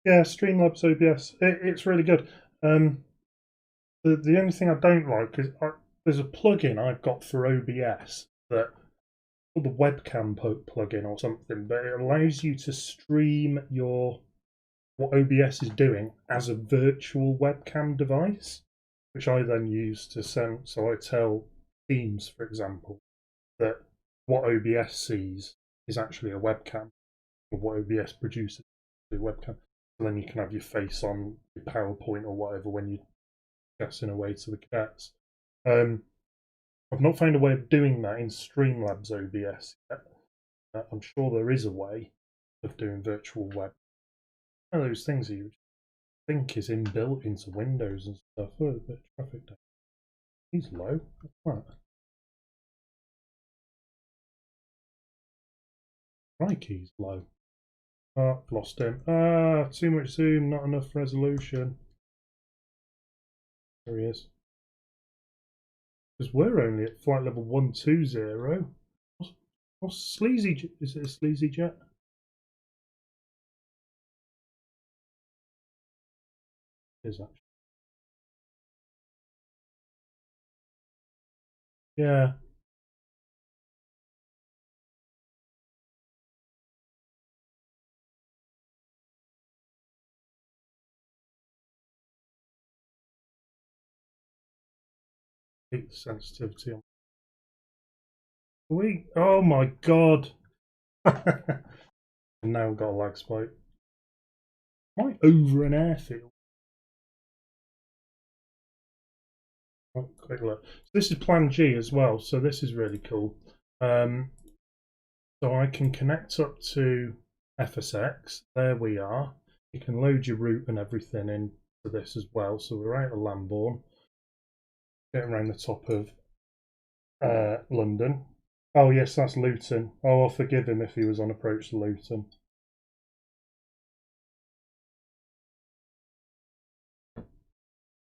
Speaker 1: Yeah, Streamlabs OBS. It's really good. The only thing I don't like is there's a plugin I've got for OBS that called the webcam plugin or something, but it allows you to stream what OBS is doing as a virtual webcam device, which I then use to send. So I tell Teams, for example, that what OBS sees is actually a webcam, or what OBS produces is a webcam. And then you can have your face on your PowerPoint or whatever when you're guessing away to the cats. I've not found a way of doing that in Streamlabs OBS yet. I'm sure there is a way of doing virtual web. One of those things that you think is inbuilt into Windows and stuff. Oh, a bit of traffic down. He's low. What's that? Crikey's low. Oh, lost him. Ah, too much zoom, not enough resolution. There he is. Because we're only at flight level 120. What's sleazy? Is it a sleazy jet? It is actually. Yeah. Heat sensitivity on. Oh my god. And now we've got a lag spike. Am I over an airfield? Oh, quick look. So this is Plan G as well, so this is really cool. So I can connect up to FSX. There we are. You can load your route and everything into this as well. So we're out of Lambourne, getting around the top of London. Oh yes, that's Luton. Oh, I'll forgive him if he was on approach to Luton.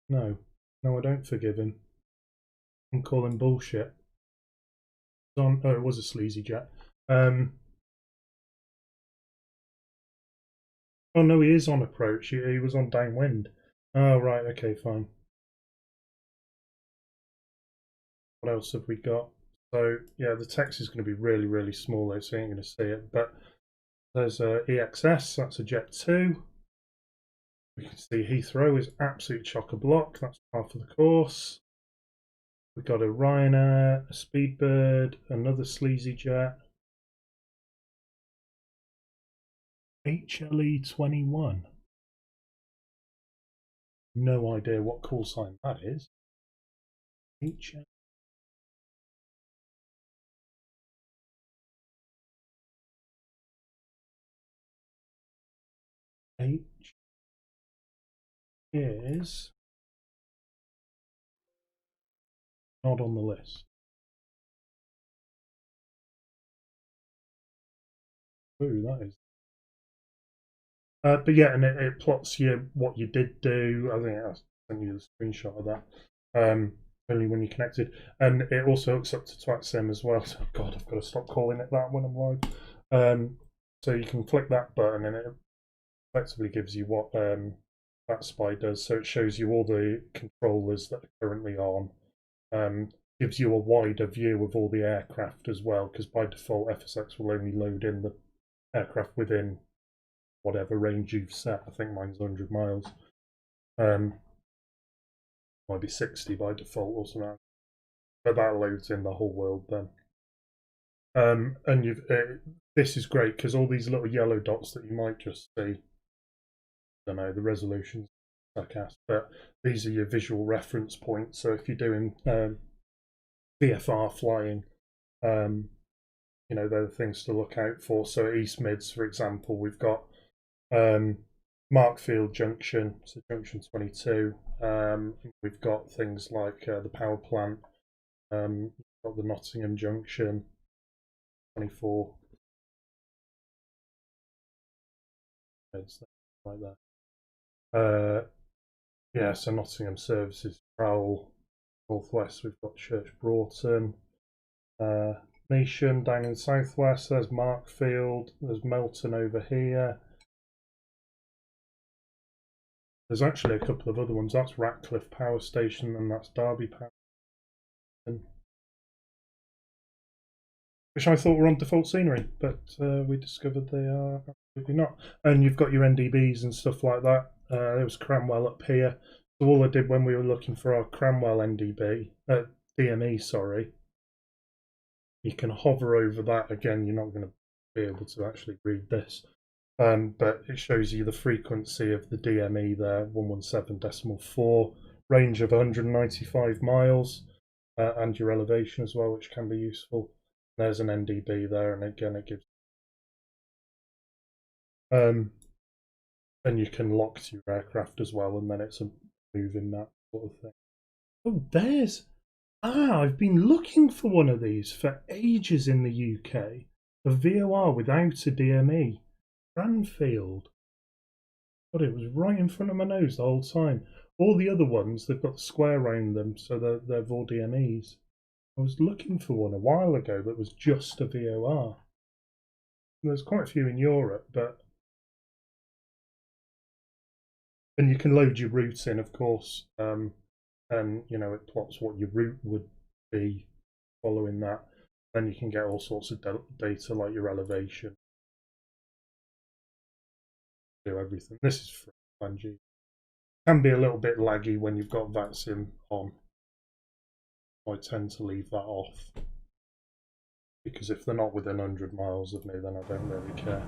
Speaker 1: No, I don't forgive him. I'm calling bullshit. Oh, it was a sleazy jet. Oh no, he is on approach. He was on downwind. Oh right, okay, fine. What else have we got? So yeah, the text is going to be really, really small, so you ain't going to see it. But there's a EXS. That's a Jet 2. We can see Heathrow is absolute chock-a-block. That's half of the course. We've got a Ryanair, a Speedbird, another sleazy jet. HLE 21. No idea what call sign that is. HLE. H is not on the list. Ooh, that is. But yeah, and it plots you what you did do. I think that's sent you the screenshot of that. Only when you're connected, and it also hooks up to TwatSim as well. So God, I've got to stop calling it that when I'm live. So you can click that button, and it effectively gives you what that spy does. So it shows you all the controllers that are currently on. Gives you a wider view of all the aircraft as well, because by default FSX will only load in the aircraft within whatever range you've set. I think mine's 100 miles. Might be 60 by default or something, but that loads in the whole world then. And you've this is great because all these little yellow dots that you might just see, I don't know, the resolution's sarcastic, but these are your visual reference points. So if you're doing VFR flying, you know, they're the things to look out for. So at East Mids, for example, we've got Markfield Junction, so Junction 22. We've got things like the power plant. We've got the Nottingham Junction, 24. Like that. Yeah, so Nottingham Services, Trowell, Northwest. We've got Church Broughton, Nation down in Southwest. There's Markfield. There's Melton over here. There's actually a couple of other ones. That's Ratcliffe Power Station, and that's Derby Power Station, which I thought were on default scenery, but we discovered they are absolutely not. And you've got your NDBs and stuff like that. There was Cranwell up here. So all I did when we were looking for our Cranwell NDB, DME, sorry, you can hover over that. Again, you're not going to be able to actually read this. But it shows you the frequency of the DME there, 117.4, range of 195 miles, and your elevation as well, which can be useful. There's an NDB there, and again it gives. And you can lock to your aircraft as well, and then it's a moving that sort of thing. Oh, there's. I've been looking for one of these for ages in the UK. A VOR without a DME. Cranfield. But it was right in front of my nose the whole time. All the other ones, they've got the square around them, so they're all DMEs. I was looking for one a while ago that was just a VOR. There's quite a few in Europe, but... And you can load your route in, of course, and, you know, it plots what your route would be following that. Then you can get all sorts of data, like your elevation. Do everything. This is for Bungie. Can be a little bit laggy when you've got VATSIM on. I tend to leave that off because if they're not within 100 miles of me, then I don't really care.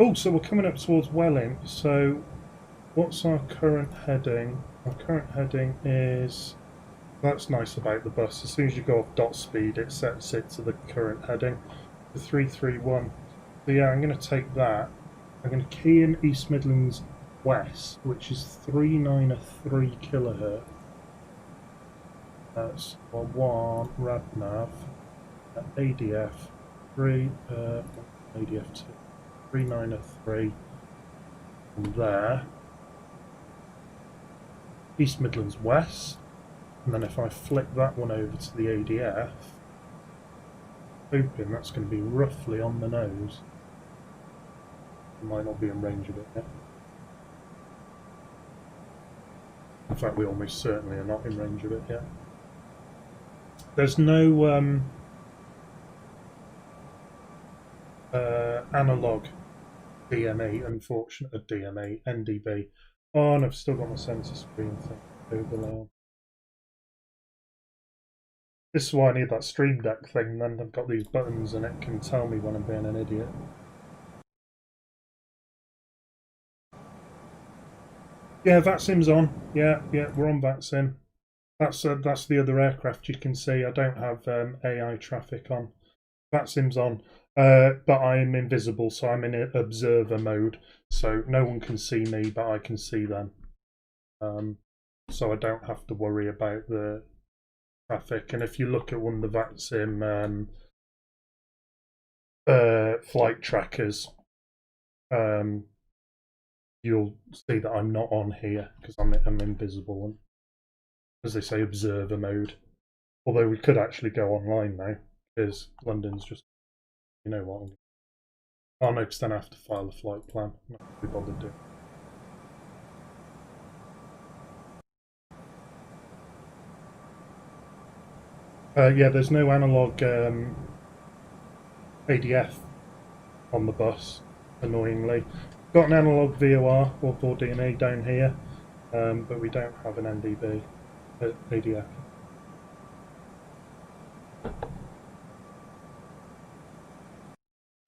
Speaker 1: Oh, so we're coming up towards Welling. So what's our current heading? Our current heading is... That's nice about the bus. As soon as you go off dot speed, it sets it to the current heading, the 331. So yeah, I'm going to take that. I'm going to key in East Midlands West, which is 393 kilohertz. That's 1 Radnav, ADF 3, ADF 2, 393 from there. East Midlands West. And then if I flick that one over to the ADF, hoping that's going to be roughly on the nose. It might not be in range of it yet. In fact, we almost certainly are not in range of it yet. There's no analog DME, unfortunately, DME, NDB. Oh, and I've still got my sensor screen thing overlay on. This is why I need that Stream Deck thing, then I've got these buttons and it can tell me when I'm being an idiot. Yeah, VATSIM's on. Yeah, we're on VATSIM. That's the other aircraft you can see. I don't have AI traffic on. VATSIM's on, but I'm invisible, so I'm in observer mode. So no one can see me, but I can see them. So I don't have to worry about the traffic. And if you look at one of the VATSIM flight trackers, you'll see that I'm not on here because I'm invisible and, as they say, observer mode. Although we could actually go online now because London's just, you know what? Oh no, because then I have to file a flight plan. I'm not really bothered doing. Yeah, there's no analog ADF on the bus, annoyingly. Got an analog VOR or 4DNA down here, but we don't have an NDB ADF.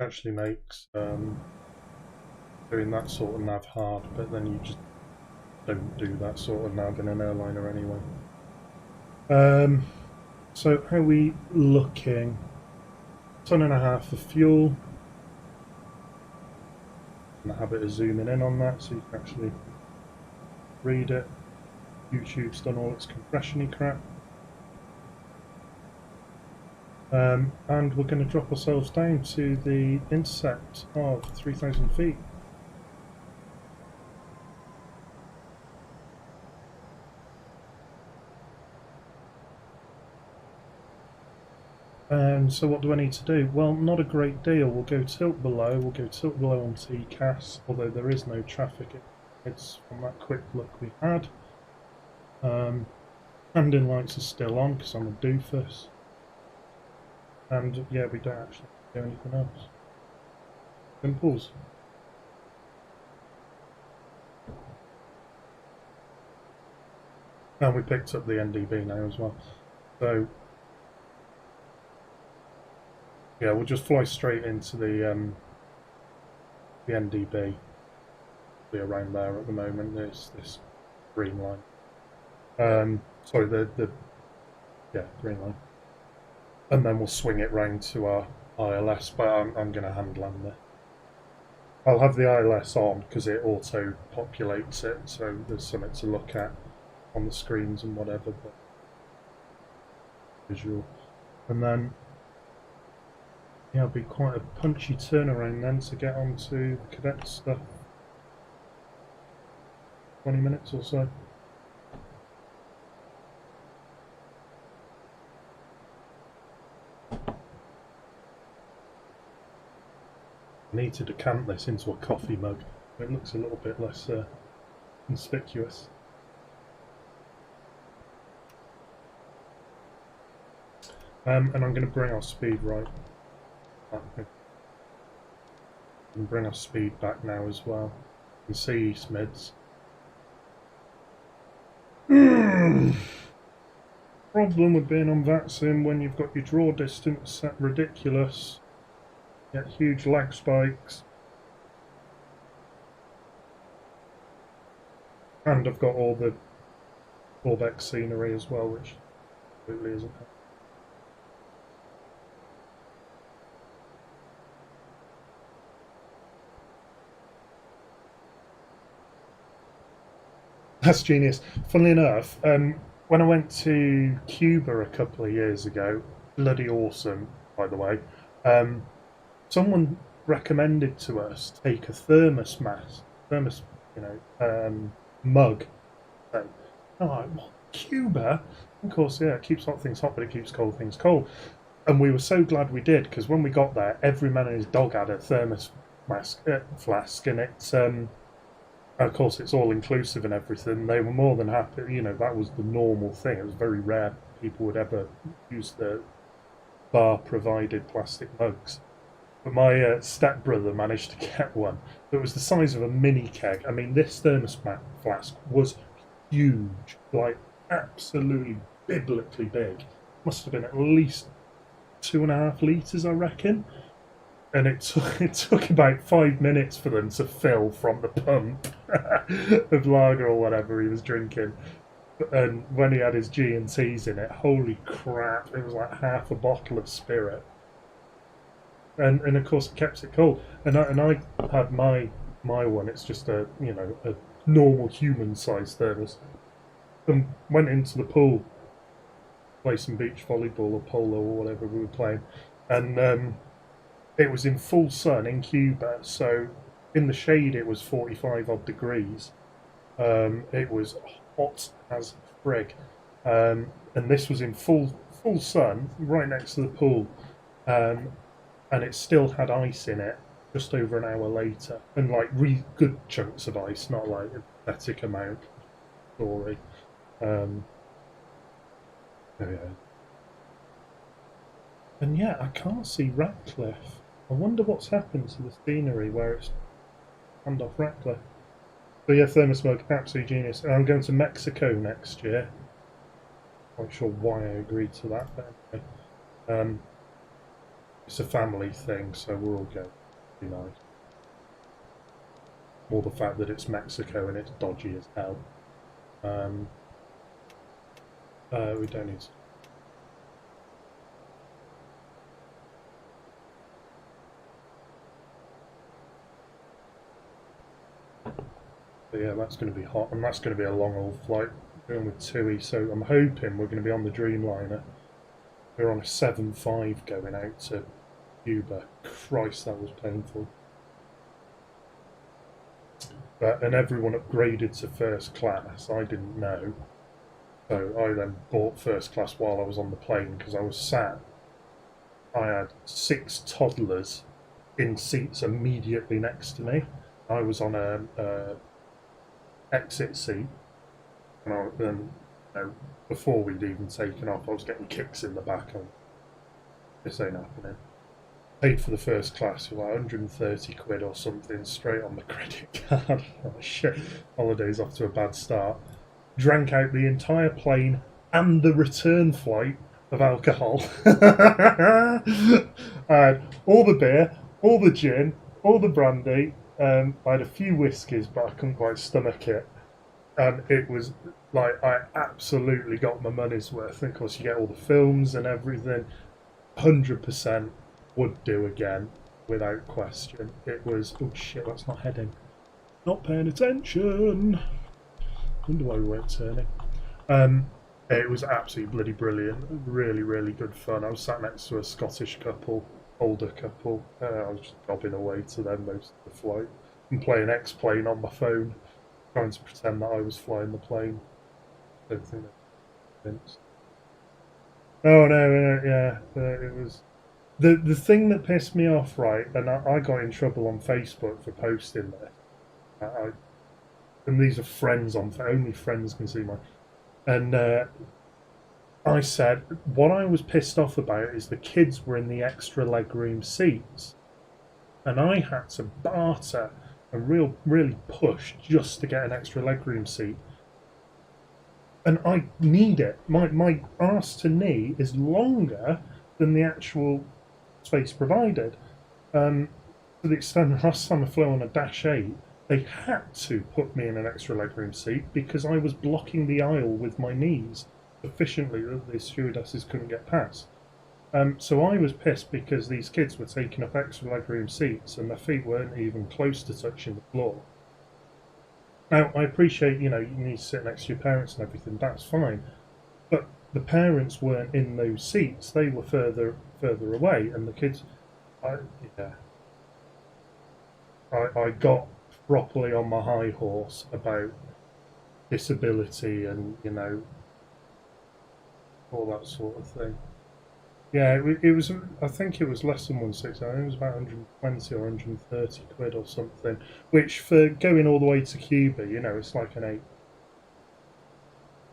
Speaker 1: Actually makes doing that sort of nav hard, but then you just don't do that sort of nav in an airliner anyway. So how are we looking? Ton and a half of fuel. In the habit of zooming in on that so you can actually read it. YouTube's done all its compression-y crap. And we're going to drop ourselves down to the intercept of 3,000 feet. So what do I need to do? Well, not a great deal. We'll go tilt below. We'll go tilt below on TCAS, although there is no traffic. It's from that quick look we had. Landing lights are still on because I'm a doofus. And yeah, we don't actually do anything else. Simples. And we picked up the NDB now as well. So yeah, we'll just fly straight into the NDB. Be around there at the moment. There's this green line. Sorry, the green line. And then we'll swing it round to our ILS, but I'm going to hand land there. I'll have the ILS on because it auto-populates it, so there's something to look at on the screens and whatever, but visual. And then, yeah, it'll be quite a punchy turnaround then to get onto the cadet stuff. 20 minutes or so. I need to decant this into a coffee mug. It looks a little bit less conspicuous. And I'm going to bring our speed right back. And bring our speed back now as well. You can see East Mids. Problem with being on VATSIM when you've got your draw distance set ridiculous. Get huge lag spikes. And I've got all the Corbeck scenery as well, which absolutely isn't. That's genius. Funnily enough, when I went to Cuba a couple of years ago, bloody awesome, by the way, someone recommended to us take a thermos, mug. So, I'm like, what, Cuba? Of course, yeah, it keeps hot things hot, but it keeps cold things cold. And we were so glad we did, because when we got there, every man and his dog had a thermos flask, and it's, of course, it's all inclusive and everything. They were more than happy, you know, that was the normal thing. It was very rare people would ever use the bar-provided plastic mugs. But my stepbrother managed to get one that was the size of a mini keg. I mean, this thermos flask was huge, like absolutely biblically big. Must have been at least 2.5 litres, I reckon. And it took about 5 minutes for them to fill from the pump of lager or whatever he was drinking. And when he had his G&Ts in it, holy crap, it was like half a bottle of spirit. And of course it kept it cold. And I had my one. It's just a normal human sized thermos. And went into the pool, play some beach volleyball or polo or whatever we were playing, and it was in full sun in Cuba, so in the shade it was 45 odd degrees. It was hot as frig, and this was in full sun right next to the pool, and it still had ice in it just over an hour later, and like good chunks of ice, not like a pathetic amount. Story. Oh yeah. And yeah, I can't see Ratcliffe. I wonder what's happened to the scenery where it's hand off Ratcliffe. But yeah, Thermosmog, absolute genius. And I'm going to Mexico next year. Not sure why I agreed to that, but anyway. It's a family thing, so we're all going. Be nice. More the fact that it's Mexico and it's dodgy as hell. We don't need to. But yeah, that's going to be hot, and that's going to be a long old flight. Going with TUI, so I'm hoping we're going to be on the Dreamliner. We're on a 7.5 going out to Cuba. Christ, that was painful. And everyone upgraded to first class. I didn't know. So I then bought first class while I was on the plane because I was sat. I had 6 toddlers in seats immediately next to me. I was on a exit seat, and before we'd even taken off, I was getting kicks in the back. This ain't happening. Paid for the first class, like 130 quid or something, straight on the credit card. Oh shit, holiday's off to a bad start. Drank out the entire plane and the return flight of alcohol. I had all the beer, all the gin, all the brandy. I had a few whiskies, but I couldn't quite stomach it. And it was like I absolutely got my money's worth. And of course, you get all the films and everything. 100% would do again, without question. It was, oh shit, that's not heading. Not paying attention. Wonder why we weren't turning. It was absolutely bloody brilliant. Really, really good fun. I was sat next to a Scottish couple, older couple. I was just bobbing away to them most of the flight and playing X-Plane on my phone, trying to pretend that I was flying the plane. Don't think that convinced. Oh no, yeah, it was the thing that pissed me off, right? And I got in trouble on Facebook for posting this. And these are friends on, only friends can see my. And I said what I was pissed off about is the kids were in the extra legroom seats, and I had to barter and really push just to get an extra legroom seat. And I need it. My arse to knee is longer than the actual space provided. To the extent last time I flew on a Dash 8, they had to put me in an extra legroom seat because I was blocking the aisle with my knees sufficiently that the stewardesses couldn't get past. So I was pissed because these kids were taking up extra legroom seats and their feet weren't even close to touching the floor. Now, I appreciate, you need to sit next to your parents and everything, that's fine. But the parents weren't in those seats, they were further away, and the kids, I got properly on my high horse about disability and, all that sort of thing. Yeah, it was. I think it was less than 160. I think it was about 120 or 130 quid or something. Which for going all the way to Cuba, it's like an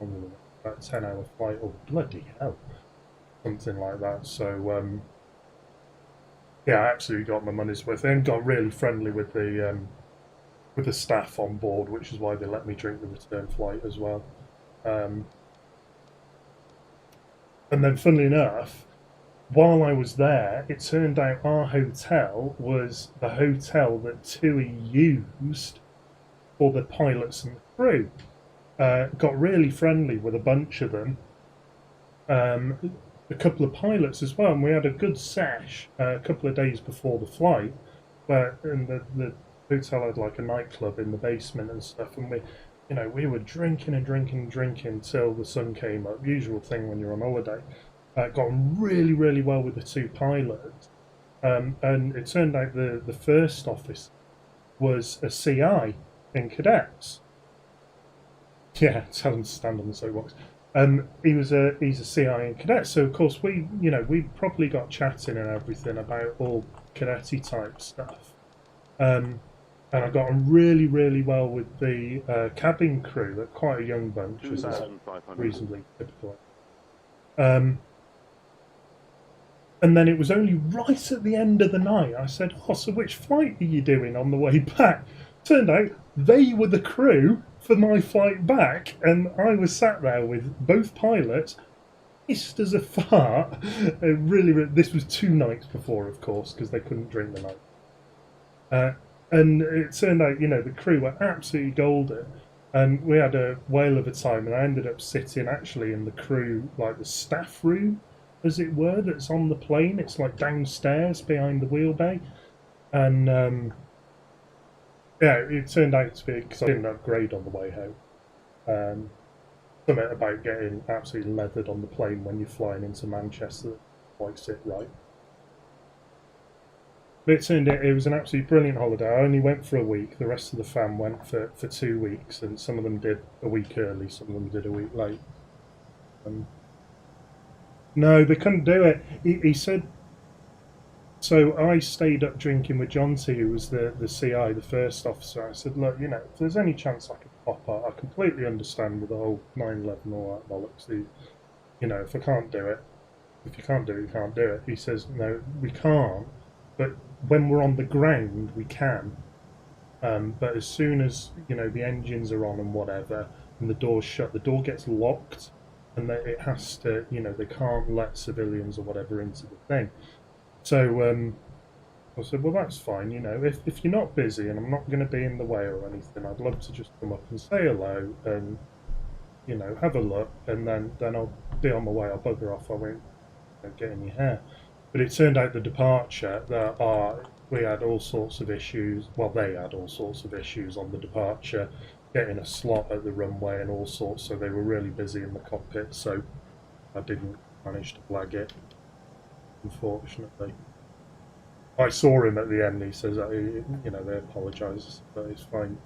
Speaker 1: about 10-hour flight. Oh bloody hell, something like that. So yeah, I absolutely got my money's worth, and got really friendly with the staff on board, which is why they let me drink the return flight as well. And then, funnily enough, while I was there, it turned out our hotel was the hotel that TUI used for the pilots and the crew. Got really friendly with a bunch of them. A couple of pilots as well, and we had a good sesh a couple of days before the flight, and the hotel had like a nightclub in the basement and stuff, and we were drinking and drinking and drinking till the sun came up. Usual thing when you're on holiday. Got on really, really well with the 2 pilots. and it turned out the first officer was a CI in cadets. Yeah, tell him to stand on the soapbox. He's a CI in cadets, so of course we probably got chatting and everything about all cadety type stuff. And I got on really, really well with the cabin crew. They're quite a young bunch, as is reasonably typical. And then it was only right at the end of the night I said, "Oh, so which flight are you doing on the way back?" Turned out they were the crew for my flight back, and I was sat there with both pilots, pissed as a fart. Really, this was 2 nights before, of course, because they couldn't drink the night. And it turned out, the crew were absolutely golden. And we had a whale of a time, and I ended up sitting actually in the crew, like the staff room, as it were, that's on the plane. It's like downstairs behind the wheel bay. And yeah, it turned out to be, because I didn't upgrade on the way home, something about getting absolutely leathered on the plane when you're flying into Manchester that quite sit right. But it turned out it was an absolutely brilliant holiday. I only went for a week. The rest of the fam went for 2 weeks, and some of them did a week early, some of them did a week late. No, they couldn't do it. He said. So I stayed up drinking with John T, who was the CI, the first officer. I said, look, if there's any chance I could pop up, I completely understand with the whole 9/11 and all that bollocks. If I can't do it, if you can't do it, you can't do it. He says, no, we can't. But when we're on the ground, we can. But as soon as the engines are on and whatever, and the door's shut, the door gets locked, and it has to. They can't let civilians or whatever into the thing. So I said, well, that's fine. If you're not busy and I'm not going to be in the way or anything, I'd love to just come up and say hello and have a look, and then I'll be on my way. I'll bugger off. I won't get in your hair. But it turned out the departure we had all sorts of issues. Well, they had all sorts of issues on the departure, getting a slot at the runway and all sorts. So they were really busy in the cockpit. So I didn't manage to flag it, unfortunately. I saw him at the end. He says, they apologise, but it's fine.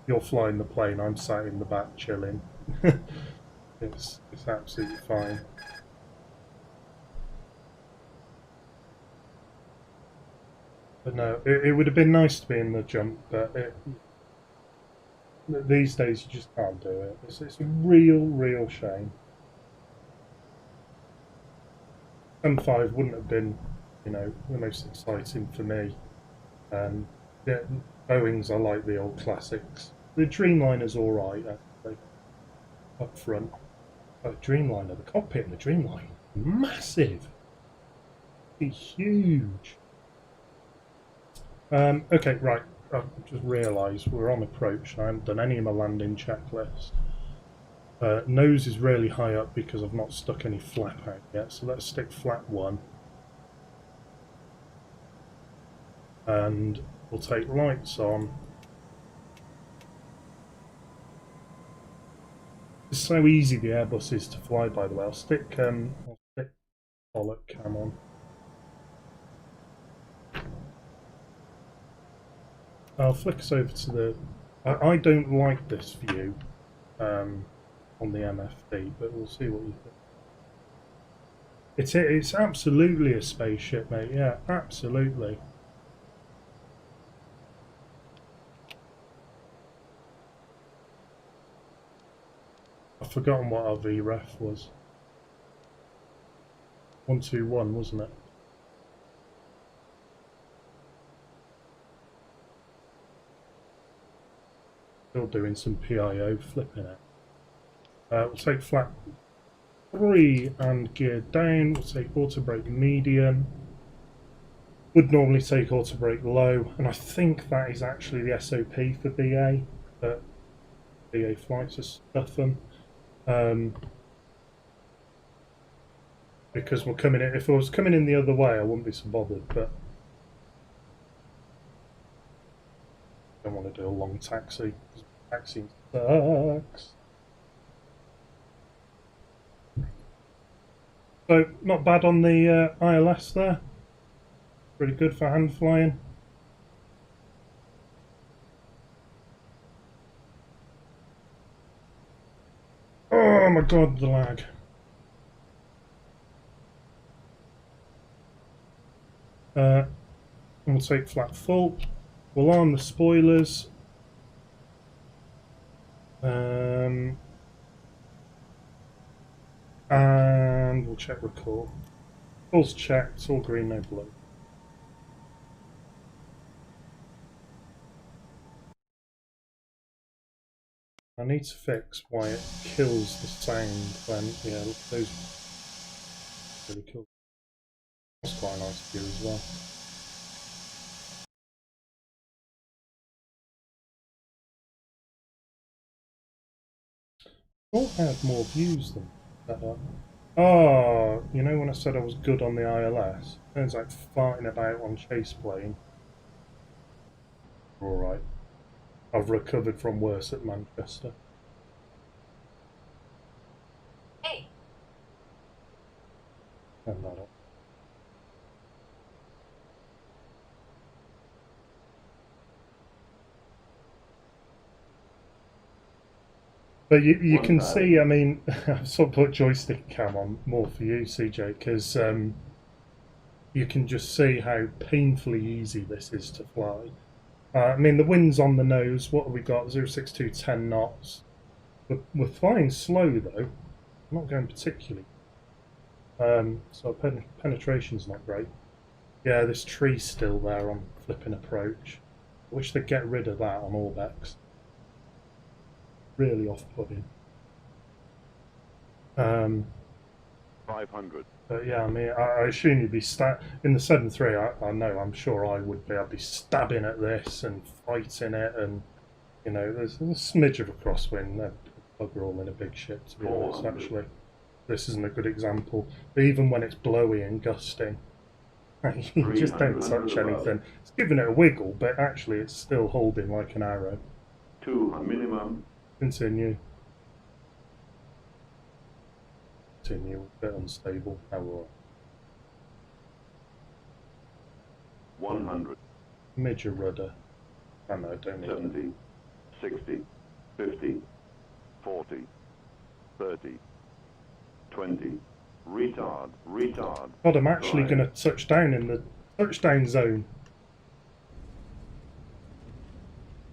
Speaker 1: You're flying the plane. I'm sat in the back chilling. It's absolutely fine. But no, it would have been nice to be in the jump, but these days you just can't do it. It's a real shame. M5 wouldn't have been, the most exciting for me. Yeah, Boeings, I like the old classics. The Dreamliner's alright, actually, up front. But Dreamliner, the cockpit in the Dreamliner, massive! It's huge! Okay, right. I've just realised we're on approach. I haven't done any of my landing checklist. Nose is really high up because I've not stuck any flap out yet. So let's stick flap 1. And we'll take lights on. It's so easy the Airbus is to fly, by the way. I'll stick bollock cam on. I'll flick us over to the... I don't like this view on the MFD, but we'll see what you think. It's absolutely a spaceship, mate. Yeah, absolutely. I've forgotten what our VREF was. 121, wasn't it? Still doing some PIO, flipping it. We'll take flap 3 and gear down. We'll take auto brake medium. Would normally take auto brake low, and I think that is actually the SOP for BA. But BA flights are stuff them. Because we're coming in. If I was coming in the other way, I wouldn't be so bothered. But I don't want to do a long taxi. Taxi sucks. So not bad on the ILS there. Pretty good for hand flying. Oh my god, the lag. We'll take flat full. We'll arm the spoilers. And we'll check recall. All's checked, it's all green, no blue. I need to fix why it kills the sound when, yeah, those really cool. That's quite a nice view as well. I thought I had more views than that. Oh, you know when I said I was good on the ILS? Turns out farting about on chase plane. Alright. I've recovered from worse at Manchester.
Speaker 3: Hey.
Speaker 1: And that up. But you can see, I mean, I've sort of put joystick cam on more for you, CJ, because you can just see how painfully easy this is to fly. I mean, the wind's on the nose. What have we got? 062, 10 knots. We're flying slow, though. I'm not going particularly. So penetration's not great. Yeah, this tree's still there on flipping approach. I wish they'd get rid of that on Orbex. Really off-putting.
Speaker 4: 500.
Speaker 1: But yeah, I mean, I assume you'd be in the 7.3. I know, I'm sure I would be. I'd be stabbing at this and fighting it, and you know, there's a smidge of a crosswind. They're bugger all in a big ship, to be honest. Actually, this isn't a good example. But even when it's blowy and gusting, you just don't touch anything. It's giving it a wiggle, but actually, it's still holding like an arrow.
Speaker 4: 2 minimum.
Speaker 1: Continue. Continue, a bit unstable. Oh, right.
Speaker 4: 100.
Speaker 1: Midge rudder. Oh no, don't need
Speaker 4: 70.
Speaker 1: it.
Speaker 4: 60. 50. 40. 30. 20. Retard. Retard.
Speaker 1: God, I'm actually going to touch down in the touchdown zone.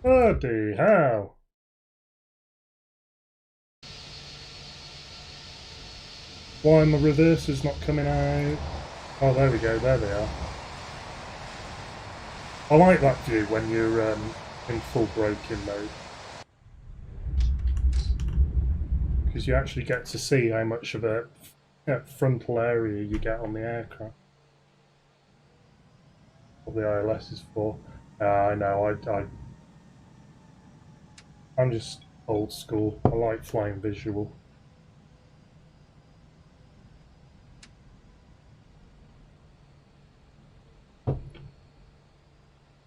Speaker 1: Bloody hell. Why my reverser's not coming out? Oh, there we go. There they are. I like that view when you're in full braking mode, because you actually get to see how much of a frontal area you get on the aircraft. What the ILS is for. I know. I'm just old school. I like flying visual.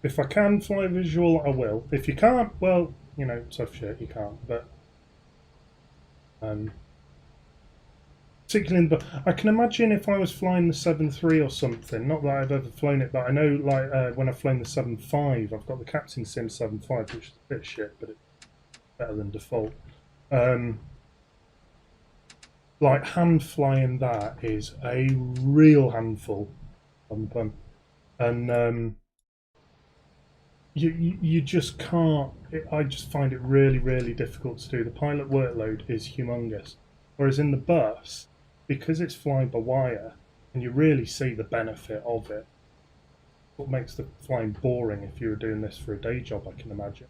Speaker 1: If I can fly visual, I will. If you can't, well, you know, tough shit, you can't. But particularly, I can imagine if I was flying the 7.3 or something. Not that I've ever flown it, but I know, like when I've flown the 7.5, I've got the Captain Sim 7.5, which is a bit shit, but it's better than default. Like hand flying that is a real handful on the pun, and you just can't. I just find it really, really difficult to do. The pilot workload is humongous. Whereas in the bus, because it's flying by wire, and you really see the benefit of it, what makes the flying boring if you were doing this for a day job, I can imagine.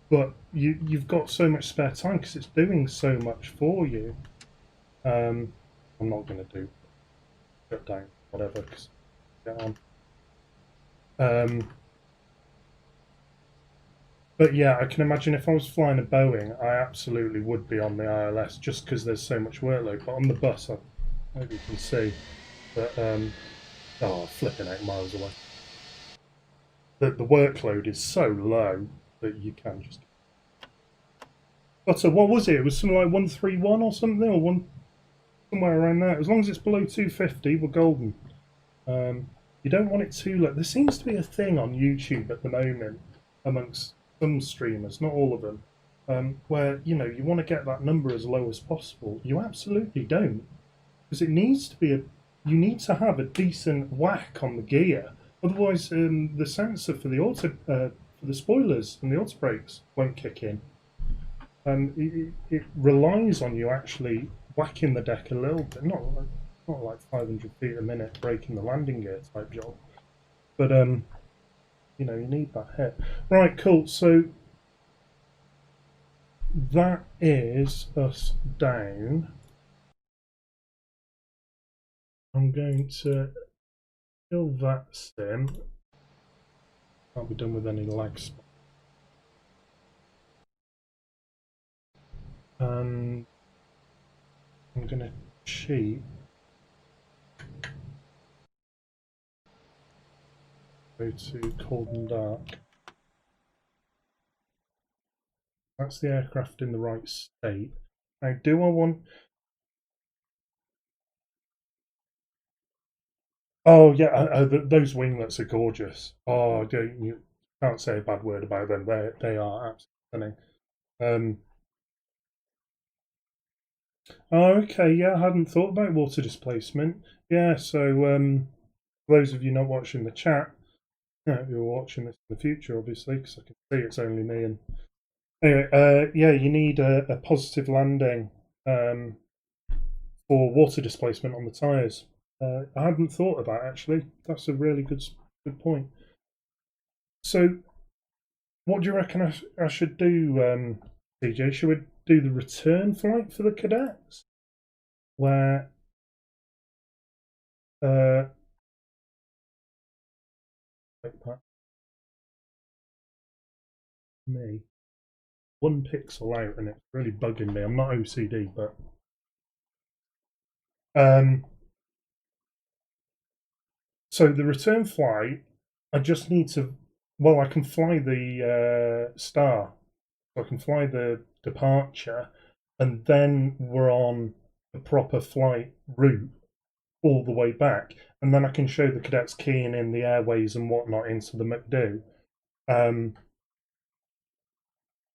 Speaker 1: But you've got so much spare time because it's doing so much for you. I'm not going to do shut down, whatever, because get on. But yeah, I can imagine if I was flying a Boeing, I absolutely would be on the ILS just because there's so much workload. But on the bus, I hope you can see that, oh, flipping 8 miles away. The workload is so low that you can just. But so what was it? It was something like 131 or something, or somewhere around there. As long as it's below 250, we're golden. You don't want it too low. There seems to be a thing on YouTube at the moment amongst some streamers, not all of them, where you want to get that number as low as possible. You absolutely don't, because it needs to be you need to have a decent whack on the gear. Otherwise, the sensor for the for the spoilers and the auto brakes won't kick in. It relies on you actually whacking the deck a little bit, not like 500 feet a minute breaking the landing gear type job, but you need that hit. Right, cool. So that is us down. I'm going to kill that sim. Can't be done with any lag spot. And I'm going to cheat. Go to cold and dark. That's the aircraft in the right state. Now, do I want... Oh, yeah, those winglets are gorgeous. Oh, you can't say a bad word about them. They are absolutely stunning. Oh, okay, yeah, I hadn't thought about water displacement. Yeah, so for those of you not watching the chat, you're watching this in the future, obviously, because I can see it's only me. And anyway, yeah, you need a positive landing for water displacement on the tyres. I hadn't thought of that, actually. That's a really good point. So, what do you reckon I should do, DJ? Should we do the return flight for the cadets? Where me 1 pixel out, and it's really bugging me. I'm not OCD, but so the return flight, I just need to. Well, I can fly the star, so I can fly the departure, and then we're on the proper flight route all the way back, and then I can show the cadets keying in the airways and whatnot into the McDo.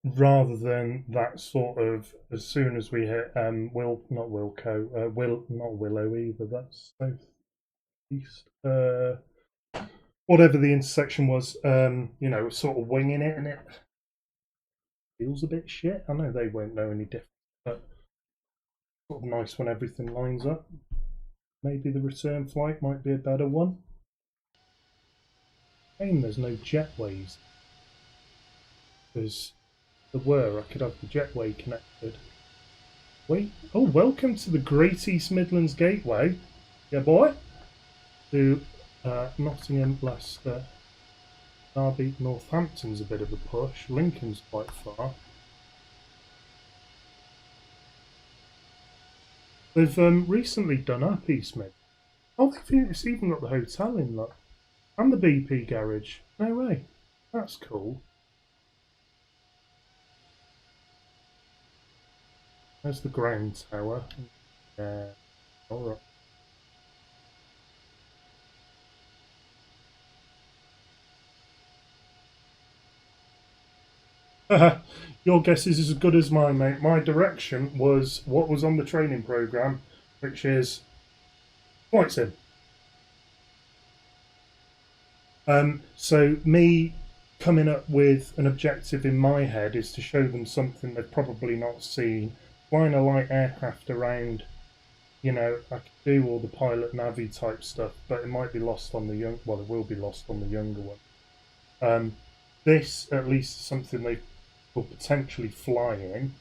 Speaker 1: Rather than that sort of as soon as we hit not Willow either, that's southeast, whatever the intersection was, sort of winging it, and it feels a bit shit. I know they won't know any different, but sort of nice when everything lines up. Maybe the return flight might be a better one. Shame there's no jetways, because there were, I could have the jetway connected. Wait, oh, welcome to the Great East Midlands Gateway. Yeah, boy. To Nottingham, Leicester, Derby, Northampton's a bit of a push. Lincoln's quite far. They've recently done up East Mid. Oh, it's even got the hotel in, look. And the BP garage. No way. That's cool. There's the ground tower. Alright. Your guess is as good as mine, mate. My direction was what was on the training programme, which is flight sim. So me coming up with an objective in my head is to show them something they've probably not seen. Flying a light aircraft around, I could do all the pilot navi type stuff, but it might be lost on the young. Well, it will be lost on the younger one. This at least is something they will potentially fly in.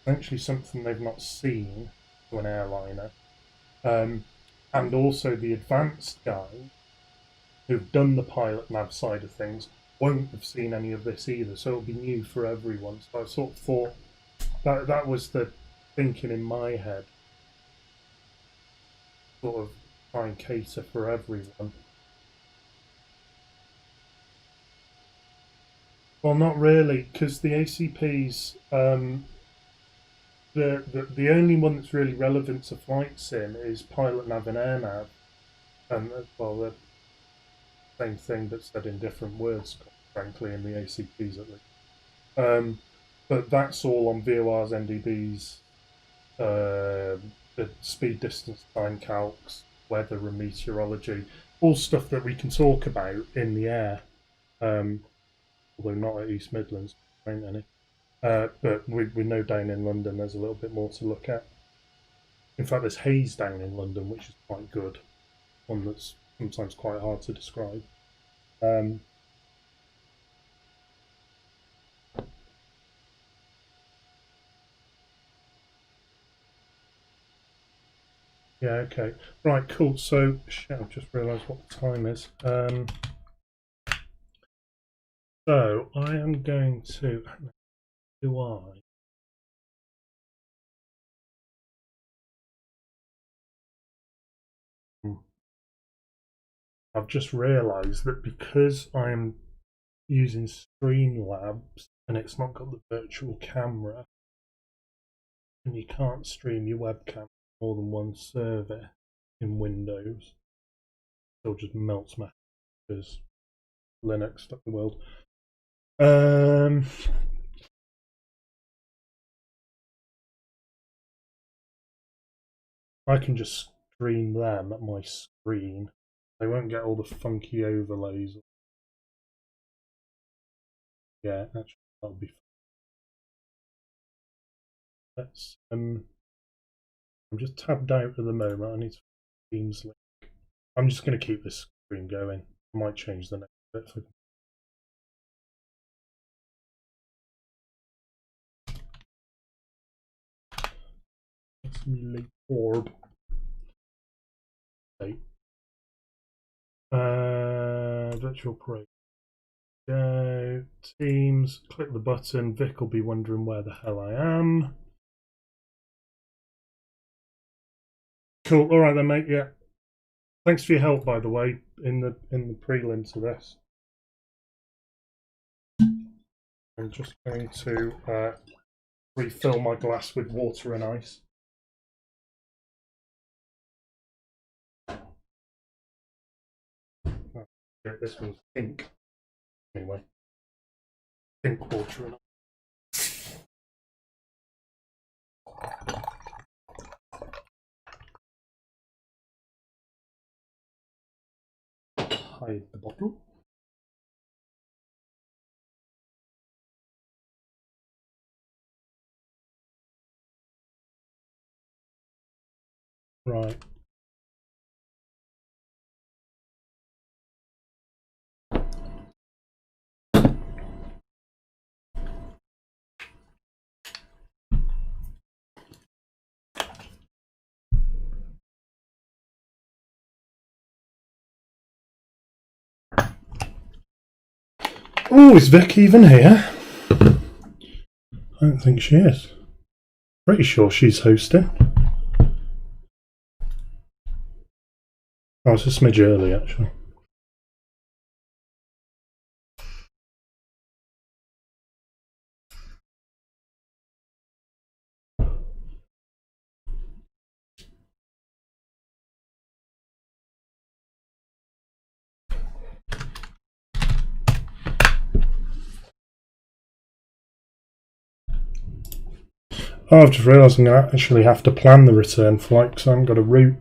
Speaker 1: Potentially something they've not seen to an airliner, and also the advanced guys who've done the pilot nav side of things won't have seen any of this either. So it'll be new for everyone. So I sort of thought. That was the thinking in my head. Sort of try and cater for everyone. Well, not really, because the ACPs, the only one that's really relevant to flight sim is pilot nav and air nav. And well, the same thing but said in different words, frankly, in the ACPs at least. But that's all on VORs, NDBs, the speed, distance, time calcs, weather and meteorology, all stuff that we can talk about in the air. Although not at East Midlands, there ain't any. But we know down in London there's a little bit more to look at. In fact, there's haze down in London, which is quite good. One that's sometimes quite hard to describe. Yeah, okay. Right, cool. So, shit, I've just realised what the time is. So, I am going to... Do I... I've just realised that because I'm using Streamlabs and it's not got the virtual camera, and you can't stream your webcam more than one server in Windows, it'll just melts my because Linux stuck the world. I can just stream them at my screen. They won't get all the funky overlays. Yeah, actually, that'll be fun. Let's I'm just tabbed out at the moment. I need to Teams link. I'm just going to keep this screen going. I might change the next bit for simulate orb. Okay. Virtual Pro. Go Teams. Click the button. Vic will be wondering where the hell I am. Cool. All right then, mate. Yeah. Thanks for your help, by the way, in the prelim to this. I'm just going to refill my glass with water and ice. Oh, yeah, this one's pink. Anyway, pink water and ice. Hide the bottle. Right. Oh, is Vic even here? I don't think she is. Pretty sure she's hosting. Oh, it's a smidge early, actually. Oh, I've just realised I'm going to actually have to plan the return flight because I haven't got a route.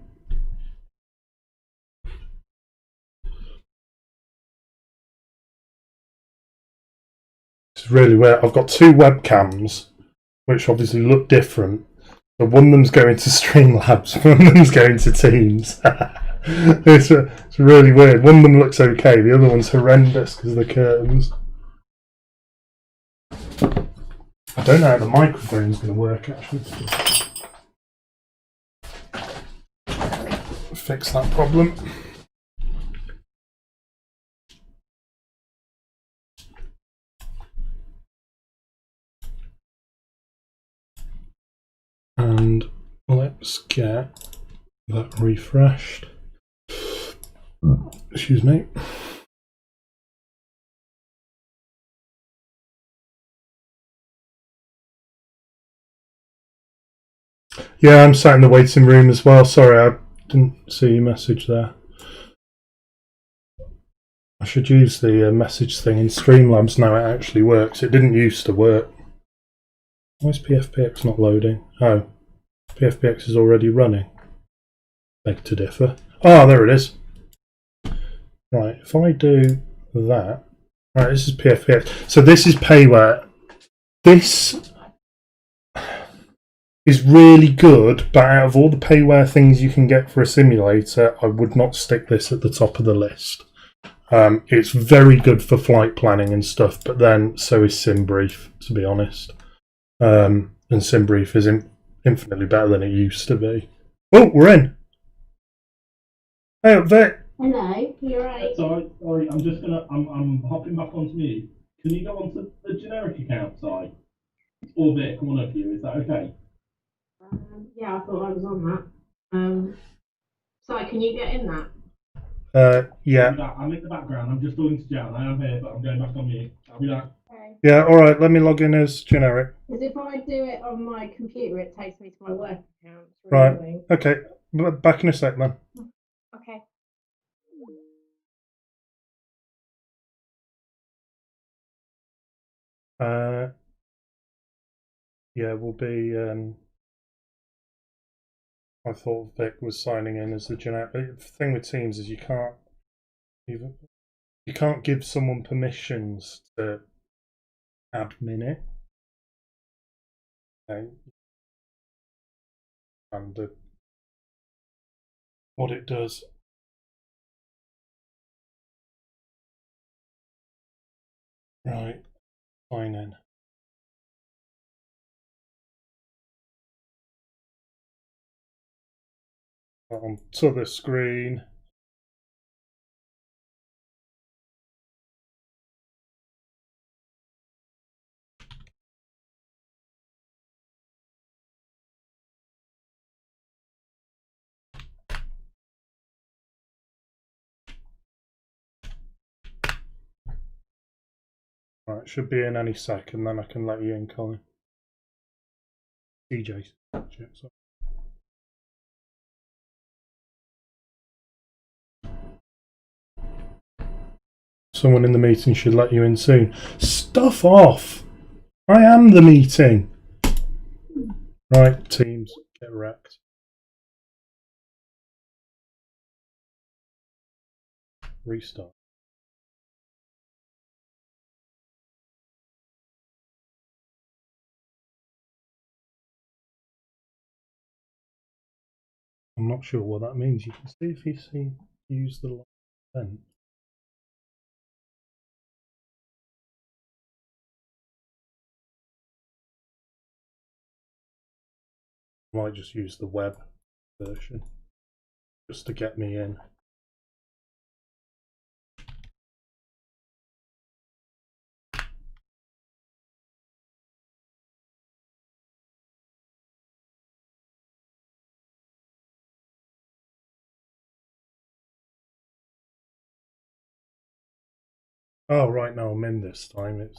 Speaker 1: It's really weird. I've got two webcams, which obviously look different. But one of them's going to Streamlabs, one of them's going to Teams. It's really weird. One of them looks okay, the other one's horrendous because of the curtains. I don't know how the microphone's going to work, actually. Fix that problem. And let's get that refreshed. Excuse me. Yeah, I'm sat in the waiting room as well. Sorry, I didn't see your message there. I should use the message thing in Streamlabs now. It actually works. It didn't used to work. Why is PFPX not loading? Oh, PFPX is already running. Beg to differ. Ah, there it is. Right, if I do that. Right, this is PFPX. So this is payware. This is really good, but out of all the payware things you can get for a simulator, I would not stick this at the top of the list. It's very good for flight planning and stuff, but then so is SimBrief, to be honest. And SimBrief is infinitely better than it used to be. Oh, we're in. Hey up there.
Speaker 3: Hello, you're right.
Speaker 5: Sorry, I'm just gonna, I'm hopping back onto mute. Can you go onto the generic account side? Or Vic, one of you, is that okay?
Speaker 3: Yeah, I thought I was on that. Sorry, can you get in that?
Speaker 1: Yeah.
Speaker 5: I'm in the background, I'm just talking to Jan. I am here, but I'm going back on mute. I'll be back.
Speaker 3: Okay.
Speaker 1: Yeah, alright, let me log in as generic.
Speaker 3: Because if I do it on my computer, it takes me to my work account. It's really
Speaker 1: Right,
Speaker 3: annoying.
Speaker 1: okay. Back in a sec then.
Speaker 3: Okay.
Speaker 1: Yeah, we'll be. I thought Vic was signing in as the generic. The thing with Teams is you can't give someone permissions to admin it. Okay. And what it does. Right, sign in. Onto the screen. Right, should be in any second, then I can let you in, Colin. DJ. Someone in the meeting should let you in soon. Stuff off! I am the meeting! Right, Teams, get wrecked. Restart. I'm not sure what that means. You can see if you use the live event. I might just use the web version just to get me in. Oh, right, now I'm in this time. It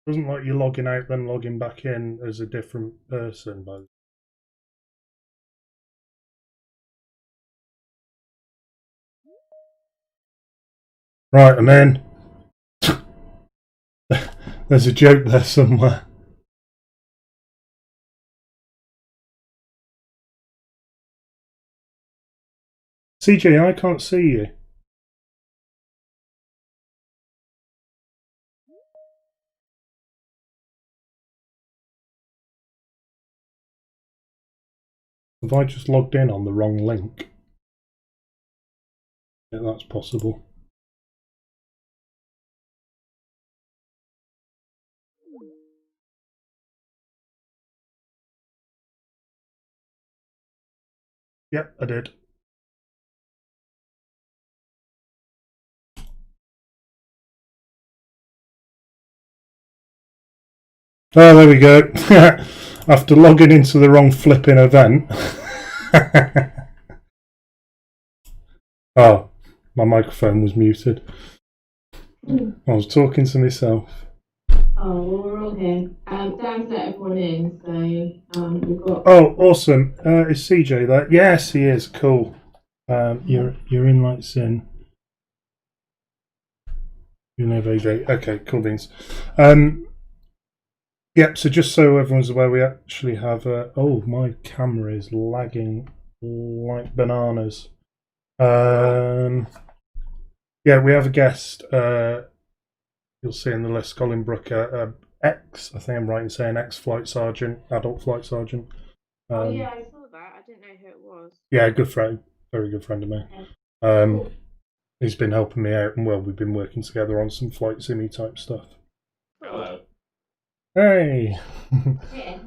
Speaker 1: doesn't like you logging out then logging back in as a different person. But right, I'm in. There's a joke there somewhere. CJ, I can't see you. Have I just logged in on the wrong link? Yeah, that's possible. Yep, I did. Oh, there we go. After logging into the wrong flipping event. Oh, my microphone was muted. I was talking to myself.
Speaker 3: Oh, well, we're all here. Dan's let everyone in, so we've got.
Speaker 1: Oh, awesome. Is CJ there? Yes, he is. Cool. Your inlight's in. You know, VJ. Okay, cool beans. Yep, so just so everyone's aware, we actually have... oh, my camera is lagging like bananas. Yeah, we have a guest. You'll see in the list, Colin Brooker, X, I think I'm right in saying ex-flight sergeant, adult flight sergeant.
Speaker 3: Oh yeah, I saw that. I didn't know who it was.
Speaker 1: Yeah, good friend. Very good friend of mine.
Speaker 3: Okay.
Speaker 1: He's been helping me out, and well, we've been working together on some flight simmy type stuff.
Speaker 5: Hello.
Speaker 1: Hey!
Speaker 3: Yeah.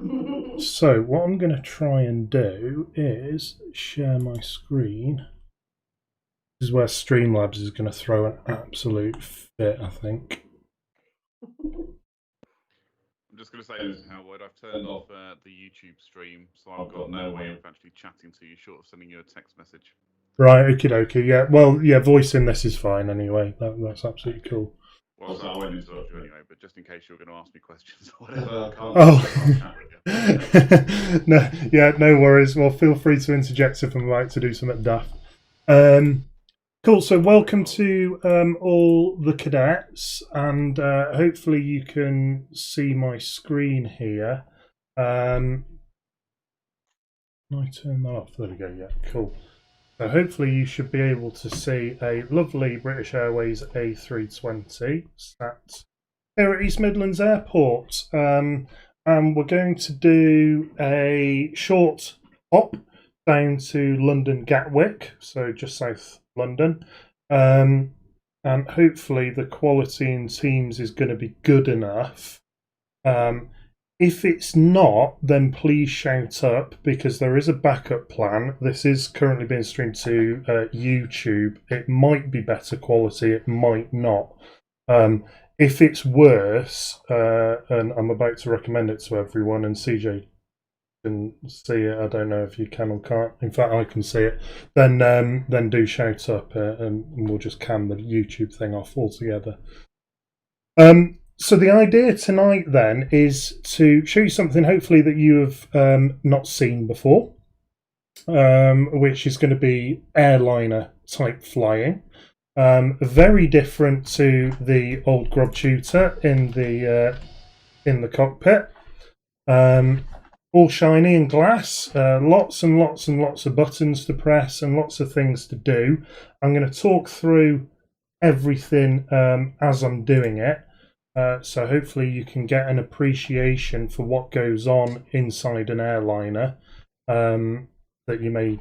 Speaker 1: So, what I'm going to try and do is share my screen. This is where Streamlabs is going to throw an absolute fit, I think.
Speaker 6: I'm just going to say this, Howard. I've turned off the YouTube stream, so I've got no way of actually chatting to you, short of sending you a text message.
Speaker 1: Right, okie dokie. Yeah, well, yeah, voice in this is fine anyway. That's absolutely cool.
Speaker 6: Well, so I won't interrupt you anyway, but just in case you're going to ask me questions or whatever, I can't.
Speaker 1: Oh, no, yeah, no worries. Well, feel free to interject if I'm about to do something daft. Cool. So, welcome to all the cadets, and hopefully you can see my screen here. Can I turn that off? There we go. Yeah, cool. So hopefully you should be able to see a lovely British Airways A320 sat here at East Midlands Airport. And we're going to do a short hop down to London Gatwick, so just south London. And hopefully the quality in Teams is going to be good enough. If it's not, then please shout up, because there is a backup plan. This is currently being streamed to YouTube. It might be better quality, it might not. If it's worse, and I'm about to recommend it to everyone, and CJ can see it, I don't know if you can or can't. In fact, I can see it. Then do shout up, and we'll just cam the YouTube thing off altogether. So the idea tonight then is to show you something hopefully that you have not seen before, which is going to be airliner type flying. Very different to the old grub tutor in the cockpit. All shiny and glass, lots and lots and lots of buttons to press and lots of things to do. I'm going to talk through everything as I'm doing it. So hopefully you can get an appreciation for what goes on inside an airliner that you may,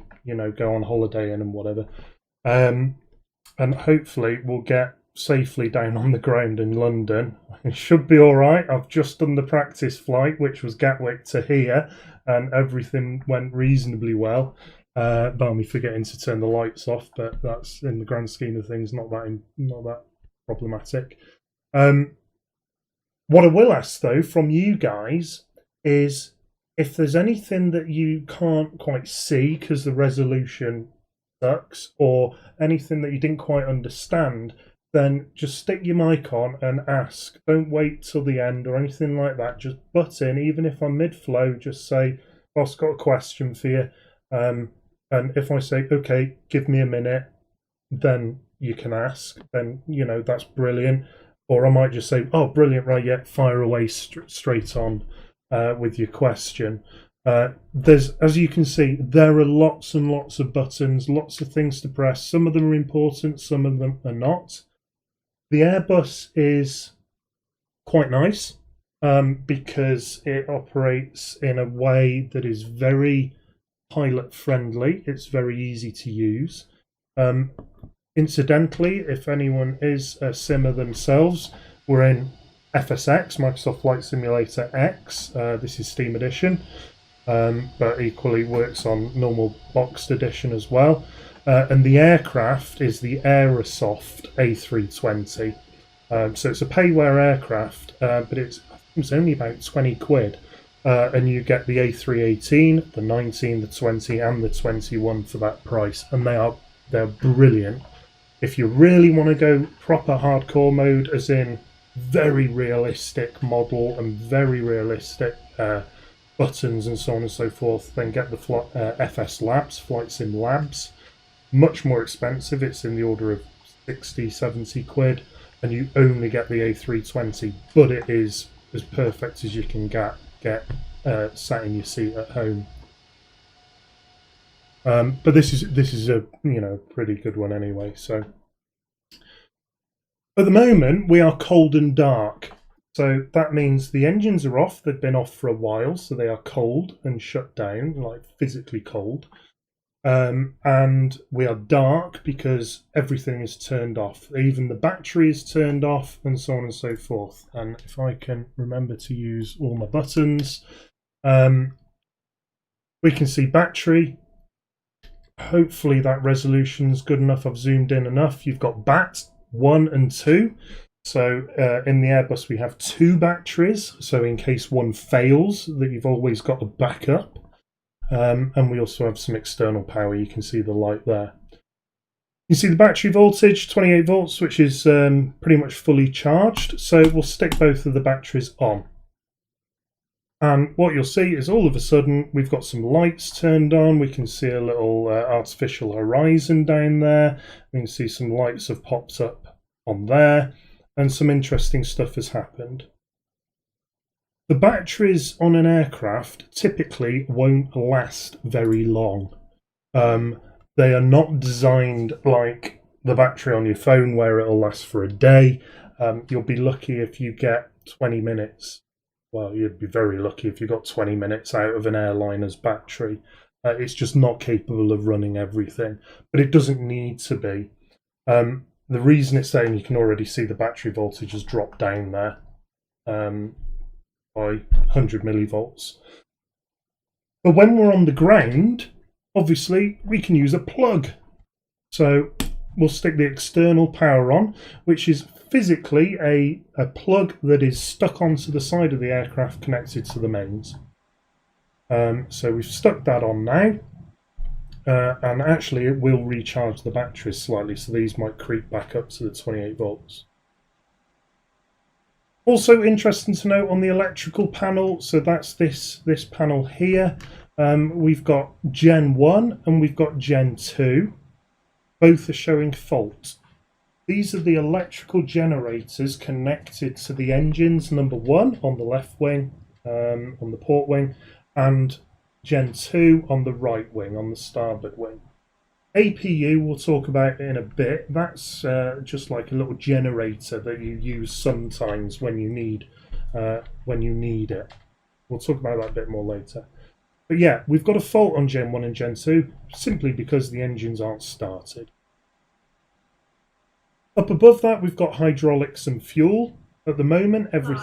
Speaker 1: go on holiday in and whatever. And hopefully we'll get safely down on the ground in London. It should be all right. I've just done the practice flight, which was Gatwick to here, and everything went reasonably well. Bar me forgetting to turn the lights off, but that's, in the grand scheme of things, not that problematic. What I will ask, though, from you guys is if there's anything that you can't quite see because the resolution sucks, or anything that you didn't quite understand, then just stick your mic on and ask. Don't wait till the end or anything like that. Just butt in, even if I'm mid-flow, just say, boss, got a question for you. And if I say, okay, give me a minute, then you can ask. Then, that's brilliant. Or I might just say, oh, brilliant, right, yeah, fire away straight on with your question. As you can see, there are lots and lots of buttons, lots of things to press. Some of them are important, some of them are not. The Airbus is quite nice because it operates in a way that is very pilot-friendly. It's very easy to use. Incidentally, if anyone is a simmer themselves, we're in FSX, Microsoft Flight Simulator X. This is Steam Edition, but equally works on normal boxed edition as well. And the aircraft is the Aerosoft A320. So it's a payware aircraft, but it's only about 20 quid. And you get the A318, the 19, the 20, and the 21 for that price. And they're brilliant. If you really want to go proper hardcore mode, as in very realistic model and very realistic buttons and so on and so forth, then get the FS Labs, Flight Sim Labs. Much more expensive. It's in the order of 60, 70 quid. and you only get the A320, but it is as perfect as you can get sat in your seat at home. But this is a pretty good one anyway. So at the moment we are cold and dark. So that means the engines are off. They've been off for a while, so they are cold and shut down, like physically cold. And we are dark because everything is turned off. Even the battery is turned off, and so on and so forth. And if I can remember to use all my buttons, we can see battery. Hopefully that resolution is good enough. I've zoomed in enough. You've got BAT 1 and 2. So in the Airbus we have 2 batteries, so in case one fails that you've always got a backup. And we also have some external power. You can see the light there. You see the battery voltage, 28 volts, which is pretty much fully charged. So we'll stick both of the batteries on. And what you'll see is all of a sudden we've got some lights turned on. We can see a little artificial horizon down there. We can see some lights have popped up on there, and some interesting stuff has happened. The batteries on an aircraft typically won't last very long. They are not designed like the battery on your phone where it'll last for a day. You'll be lucky if you get 20 minutes. Well, you'd be very lucky if you got 20 minutes out of an airliner's battery. It's just not capable of running everything, but it doesn't need to be. The reason it's saying, you can already see the battery voltage has dropped down there by 100 millivolts. But when we're on the ground, obviously we can use a plug. So we'll stick the external power on, which is physically a plug that is stuck onto the side of the aircraft connected to the mains. So we've stuck that on now, and actually it will recharge the batteries slightly, so these might creep back up to the 28 volts. Also interesting to note on the electrical panel, so that's this panel here. We've got Gen 1 and we've got Gen 2. Both are showing fault. These are the electrical generators connected to the engines, number 1 on the left wing, on the port wing, and Gen 2 on the right wing, on the starboard wing. APU we'll talk about in a bit. That's just like a little generator that you use sometimes when you need it. We'll talk about that a bit more later. But yeah, we've got a fault on Gen 1 and Gen 2 simply because the engines aren't started. Up above that we've got hydraulics and fuel. At the moment everything